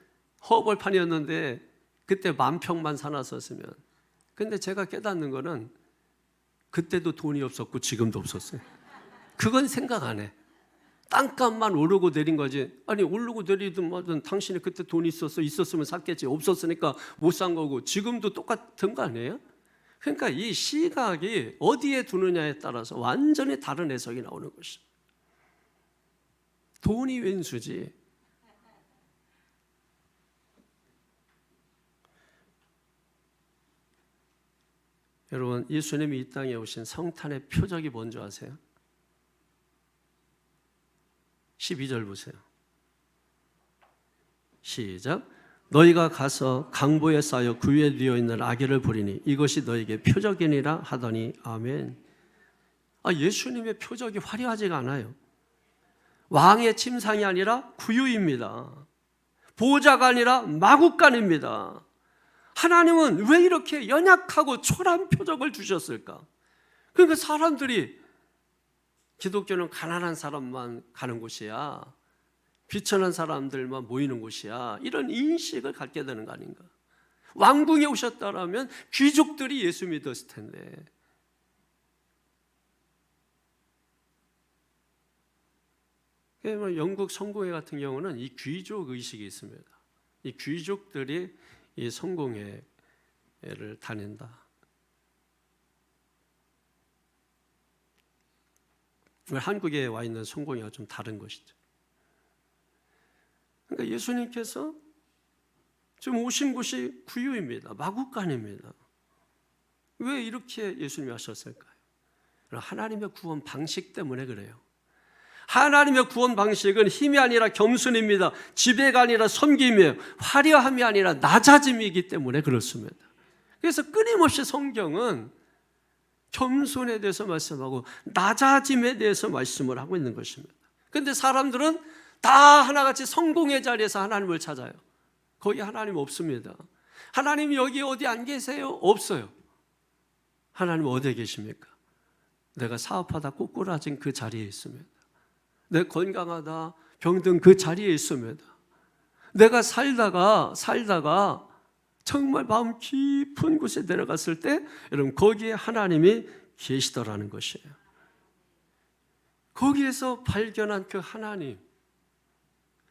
허벌판이었는데 그때 10,000평만 사놨었으면. 근데 제가 깨닫는 거는 그때도 돈이 없었고 지금도 없었어요. 그건 생각 안 해. 땅값만 오르고 내린 거지. 아니 오르고 내리든 뭐든 당신이 그때 돈이 있었으면 샀겠지. 없었으니까 못 산 거고 지금도 똑같은 거 아니에요? 그러니까 이 시각이 어디에 두느냐에 따라서 완전히 다른 해석이 나오는 것이죠. 돈이 왼수지. 여러분, 예수님이 이 땅에 오신 성탄의 표적이 뭔지 아세요? 12절 보세요. 시작. 너희가 가서 강보에 쌓여 그 위에 뉘어 있는 아기를 보리니 이것이 너희에게 표적이니라 하더니 아멘. 예수님의 표적이 화려하지가 않아요. 왕의 침상이 아니라 구유입니다. 보좌가 아니라 마구간입니다. 하나님은 왜 이렇게 연약하고 초라한 표적을 주셨을까? 그러니까 사람들이 기독교는 가난한 사람만 가는 곳이야, 비천한 사람들만 모이는 곳이야, 이런 인식을 갖게 되는 거 아닌가? 왕궁에 오셨다라면 귀족들이 예수 믿었을 텐데. 영국 성공회 같은 경우는 이 귀족 의식이 있습니다. 이 귀족들이 이 성공회를 다닌다. 한국에 와 있는 성공회가 좀 다른 것이죠. 그러니까 예수님께서 지금 오신 곳이 구유입니다. 마구간입니다. 왜 이렇게 예수님이 하셨을까요? 하나님의 구원 방식 때문에 그래요. 하나님의 구원 방식은 힘이 아니라 겸손입니다. 지배가 아니라 섬김이에요. 화려함이 아니라 낮아짐이기 때문에 그렇습니다. 그래서 끊임없이 성경은 겸손에 대해서 말씀하고 낮아짐에 대해서 말씀을 하고 있는 것입니다. 그런데 사람들은 다 하나같이 성공의 자리에서 하나님을 찾아요. 거기 하나님 없습니다. 하나님 여기 어디 안 계세요? 없어요. 하나님 어디에 계십니까? 내가 사업하다 꼬꾸라진 그 자리에 있습니다. 내 건강하다 병든 그 자리에 있습니다. 내가 살다가 정말 마음 깊은 곳에 내려갔을 때 여러분 거기에 하나님이 계시더라는 것이에요. 거기에서 발견한 그 하나님,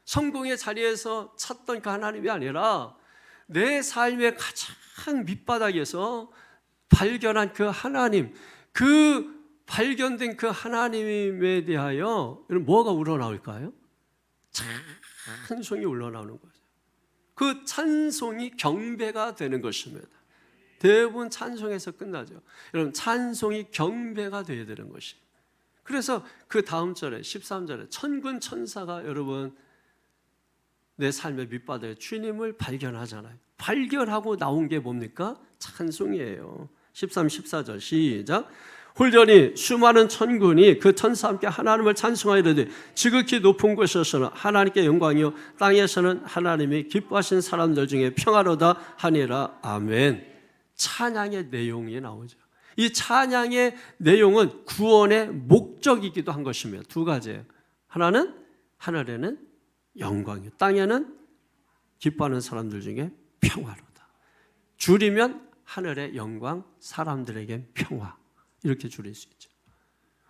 성공의 자리에서 찾던 그 하나님이 아니라 내 삶의 가장 밑바닥에서 발견한 그 하나님, 그 발견된 그 하나님에 대하여 뭐가 우러나올까요? 찬송이 우러나오는 거죠. 그 찬송이 경배가 되는 것입니다. 대부분 찬송에서 끝나죠. 여러분 찬송이 경배가 되어야 되는 것이에요. 그래서 그 다음 절에 13절에 천군 천사가 여러분 내 삶의 밑바닥에 주님을 발견하잖아요. 발견하고 나온 게 뭡니까? 찬송이에요. 13, 14절 시작. 홀전이 수많은 천군이 그 천사와 함께 하나님을 찬송하이르되 지극히 높은 곳에서는 하나님께 영광이요 땅에서는 하나님이 기뻐하신 사람들 중에 평화로다 하니라. 아멘. 찬양의 내용이 나오죠. 이 찬양의 내용은 구원의 목적이기도 한 것입니다. 두 가지예요. 하나는 하늘에는 영광이요 땅에는 기뻐하는 사람들 중에 평화로다. 줄이면 하늘의 영광, 사람들에게 평화, 이렇게 줄일 수 있죠.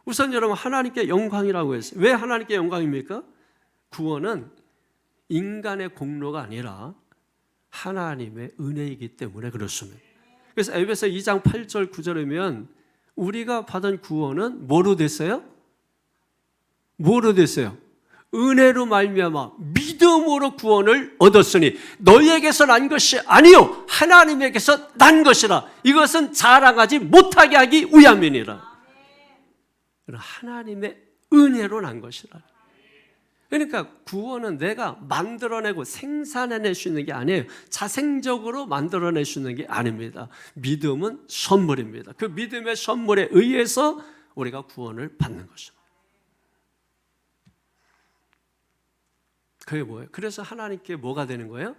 우선 여러분 하나님께 영광이라고 했어요. 왜 하나님께 영광입니까? 구원은 인간의 공로가 아니라 하나님의 은혜이기 때문에 그렇습니다. 그래서 에베소 2장 8절 9절이면 우리가 받은 구원은 뭐로 됐어요? 뭐로 됐어요? 은혜로 말미암아 믿음으로 구원을 얻었으니 너희에게서 난 것이 아니요 하나님에게서 난 것이라. 이것은 자랑하지 못하게 하기 위함이니라. 하나님의 은혜로 난 것이라. 그러니까 구원은 내가 만들어내고 생산해낼 수 있는 게 아니에요. 자생적으로 만들어낼 수 있는 게 아닙니다. 믿음은 선물입니다. 그 믿음의 선물에 의해서 우리가 구원을 받는 것입니다. 그게 뭐예요? 그래서 하나님께 뭐가 되는 거예요?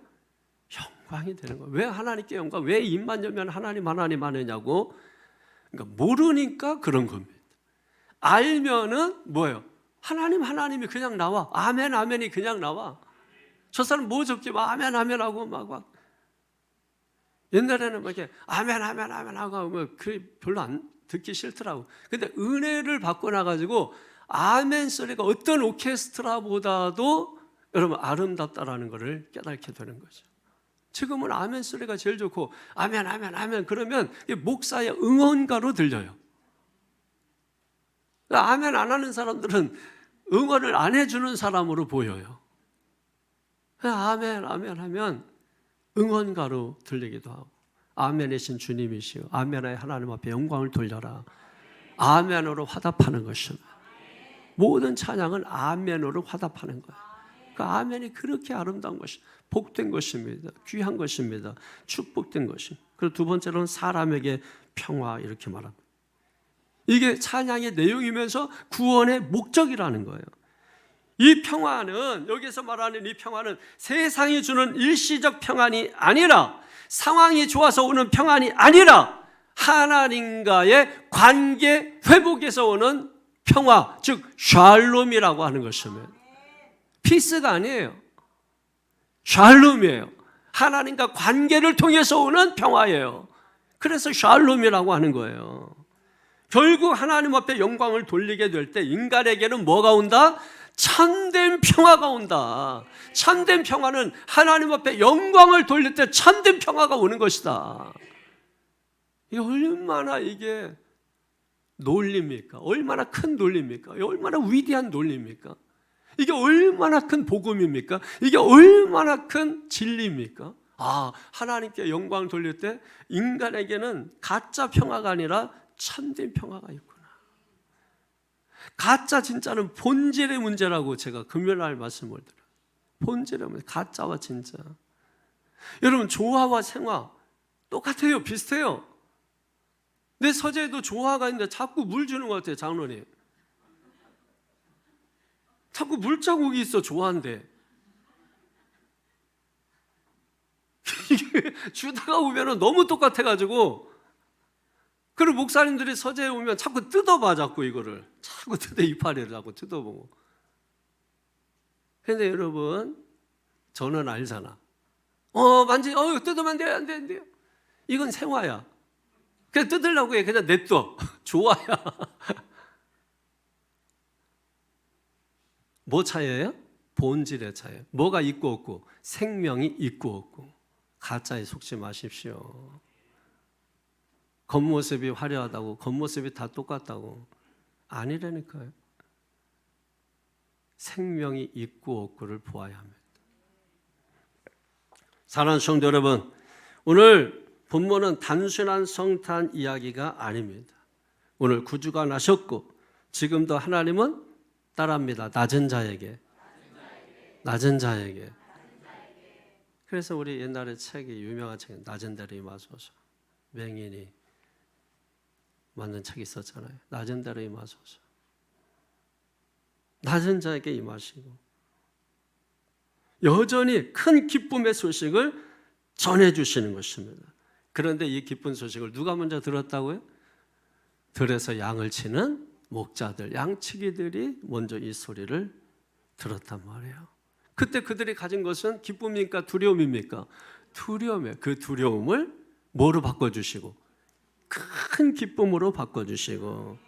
영광이 되는 거예요. 왜 하나님께 영광? 왜 입만 열면 하나님 하느냐고? 그러니까 모르니까 그런 겁니다. 알면은 뭐예요? 하나님이 그냥 나와. 아멘 아멘이 그냥 나와. 저 사람 뭐 적게 막 아멘 아멘 하고 막 옛날에는 막 이렇게 아멘 아멘 아멘 하고 뭐 그 별로 안 듣기 싫더라고. 근데 은혜를 받고 나가지고 아멘 소리가 어떤 오케스트라보다도 여러분 아름답다라는 것을 깨닫게 되는 거죠. 지금은 아멘 소리가 제일 좋고 아멘 아멘 아멘 그러면 목사의 응원가로 들려요. 아멘 안 하는 사람들은 응원을 안 해주는 사람으로 보여요. 아멘 아멘 하면 응원가로 들리기도 하고 아멘이신 주님이시오. 아멘에 하나님 앞에 영광을 돌려라. 아멘으로 화답하는 것입니다. 모든 찬양은 아멘으로 화답하는 거예요. 그 아멘이 그렇게 아름다운 것이 복된 것입니다. 귀한 것입니다. 축복된 것입니다. 그리고 두 번째로는 사람에게 평화 이렇게 말합니다. 이게 찬양의 내용이면서 구원의 목적이라는 거예요. 이 평화는 여기서 말하는 이 평화는 세상이 주는 일시적 평안이 아니라 상황이 좋아서 오는 평안이 아니라 하나님과의 관계 회복에서 오는 평화, 즉 샬롬이라고 하는 것입니다. 피스가 아니에요. 샬롬이에요. 하나님과 관계를 통해서 오는 평화예요. 그래서 샬롬이라고 하는 거예요. 결국 하나님 앞에 영광을 돌리게 될 때 인간에게는 뭐가 온다? 참된 평화가 온다. 참된 평화는 하나님 앞에 영광을 돌릴 때 참된 평화가 오는 것이다. 이게 얼마나 이게 논리입니까? 얼마나 큰 논리입니까? 얼마나 위대한 논리입니까? 이게 얼마나 큰 복음입니까? 이게 얼마나 큰 진리입니까? 하나님께 영광을 돌릴 때 인간에게는 가짜 평화가 아니라 참된 평화가 있구나. 가짜 진짜는 본질의 문제라고 제가 금요일날 말씀을 드려요. 본질의 문제, 가짜와 진짜. 여러분 조화와 생화 똑같아요. 비슷해요. 내 서재에도 조화가 있는데 자꾸 물 주는 것 같아요. 장로님 자꾸 물자국이 있어. 조화인데 이게 주다가 오면 너무 똑같아가지고 그리고 목사님들이 서재에 오면 자꾸 뜯어봐. 자꾸 이거를 자꾸 이파리를 자꾸 뜯어보고. 근데 여러분 저는 알잖아. 뜯으면 안 돼요. 이건 생화야. 그냥 뜯으려고 해. 그냥 냅둬. 좋아야. 뭐 차이예요? 본질의 차이예요. 뭐가 있고 없고? 생명이 있고 없고. 가짜에 속지 마십시오. 겉모습이 화려하다고, 겉모습이 다 똑같다고. 아니라니까요. 생명이 있고 없고를 보아야 합니다. 사랑하는 성도 여러분, 오늘 본문은 단순한 성탄 이야기가 아닙니다. 오늘 구주가 나셨고 지금도 하나님은 따라합니다. 낮은 자에게. 그래서 우리 옛날에 책이 유명한 책이 낮은 데로 임하소서. 맹인이 만든 책이 있었잖아요. 낮은 데로 임하소서. 낮은 자에게 임하시고 여전히 큰 기쁨의 소식을 전해주시는 것입니다. 그런데 이 기쁜 소식을 누가 먼저 들었다고요? 들에서 양을 치는 목자들, 양치기들이 먼저 이 소리를 들었단 말이에요. 그때 그들이 가진 것은 기쁨입니까? 두려움입니까? 두려움이에요. 그 두려움을 뭐로 바꿔주시고? 큰 기쁨으로 바꿔주시고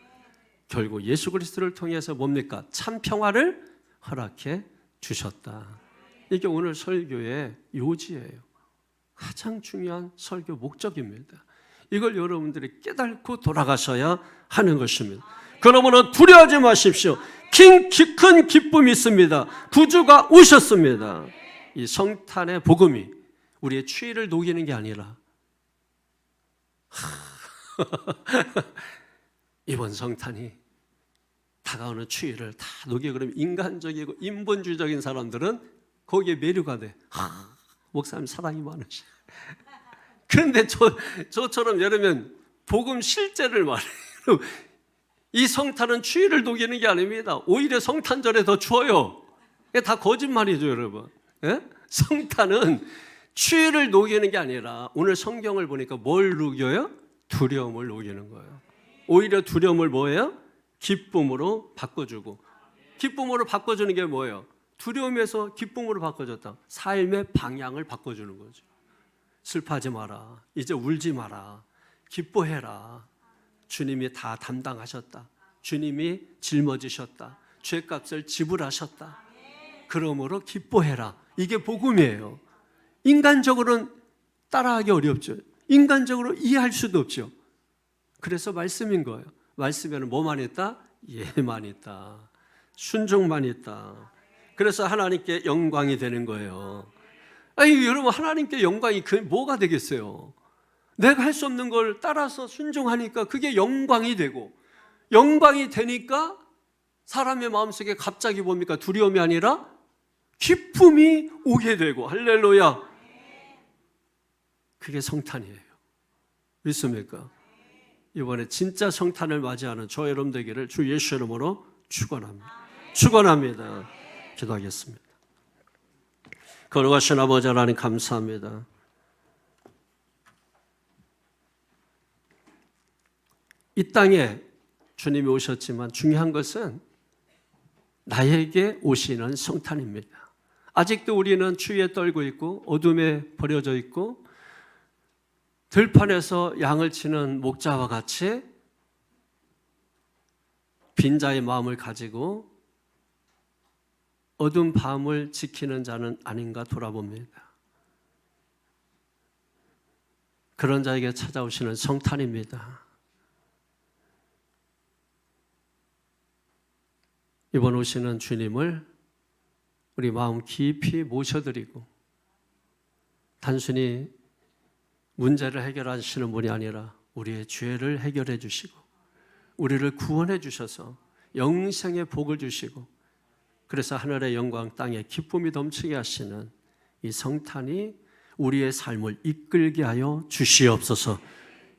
결국 예수 그리스도를 통해서 뭡니까? 참 평화를 허락해 주셨다. 이게 오늘 설교의 요지예요. 가장 중요한 설교 목적입니다. 이걸 여러분들이 깨닫고 돌아가셔야 하는 것입니다. 그러므로 두려워하지 마십시오. 큰 기쁨이 있습니다. 구주가 오셨습니다. 이 성탄의 복음이 우리의 추위를 녹이는 게 아니라 이번 성탄이 다가오는 추위를 다 녹여. 그러면 인간적이고 인본주의적인 사람들은 거기에 매료가 돼. 목사님 사랑이 많으시. 그런데 저처럼 예를 복음 실제를 말해요. 이 성탄은 추위를 녹이는 게 아닙니다. 오히려 성탄절에 더 추워요. 이게 다 거짓말이죠, 여러분. 예? 성탄은 추위를 녹이는 게 아니라 오늘 성경을 보니까 뭘 녹여요? 두려움을 녹이는 거예요. 오히려 두려움을 뭐예요? 기쁨으로 바꿔주고. 기쁨으로 바꿔주는 게 뭐예요? 두려움에서 기쁨으로 바꿔줬다. 삶의 방향을 바꿔주는 거죠. 슬퍼하지 마라. 이제 울지 마라. 기뻐해라. 주님이 다 담당하셨다. 주님이 짊어지셨다. 죄값을 지불하셨다. 그러므로 기뻐해라. 이게 복음이에요. 인간적으로는 따라하기 어렵죠. 인간적으로 이해할 수도 없죠. 그래서 말씀인 거예요. 말씀에는 뭐만 있다? 예만 있다. 순종만 있다. 그래서 하나님께 영광이 되는 거예요. 아니, 여러분, 하나님께 영광이 그게 뭐가 되겠어요? 내가 할 수 없는 걸 따라서 순종하니까 그게 영광이 되고, 영광이 되니까 사람의 마음속에 갑자기 뭡니까? 두려움이 아니라 기쁨이 오게 되고. 할렐루야. 그게 성탄이에요. 믿습니까? 이번에 진짜 성탄을 맞이하는 저 여러분 되기를 주 예수 이름으로 축원합니다. 축원합니다. 기도하겠습니다. 거룩하신 아버지 하나님 감사합니다. 이 땅에 주님이 오셨지만 중요한 것은 나에게 오시는 성탄입니다. 아직도 우리는 추위에 떨고 있고 어둠에 버려져 있고 들판에서 양을 치는 목자와 같이 빈자의 마음을 가지고 어두운 밤을 지키는 자는 아닌가 돌아봅니다. 그런 자에게 찾아오시는 성탄입니다. 이번 오시는 주님을 우리 마음 깊이 모셔드리고 단순히 문제를 해결하시는 분이 아니라 우리의 죄를 해결해 주시고 우리를 구원해 주셔서 영생의 복을 주시고 그래서 하늘의 영광 땅에 기쁨이 넘치게 하시는 이 성탄이 우리의 삶을 이끌게 하여 주시옵소서.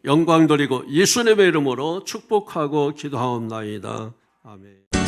영광 돌리고 예수님의 이름으로 축복하고 기도하옵나이다. 아멘.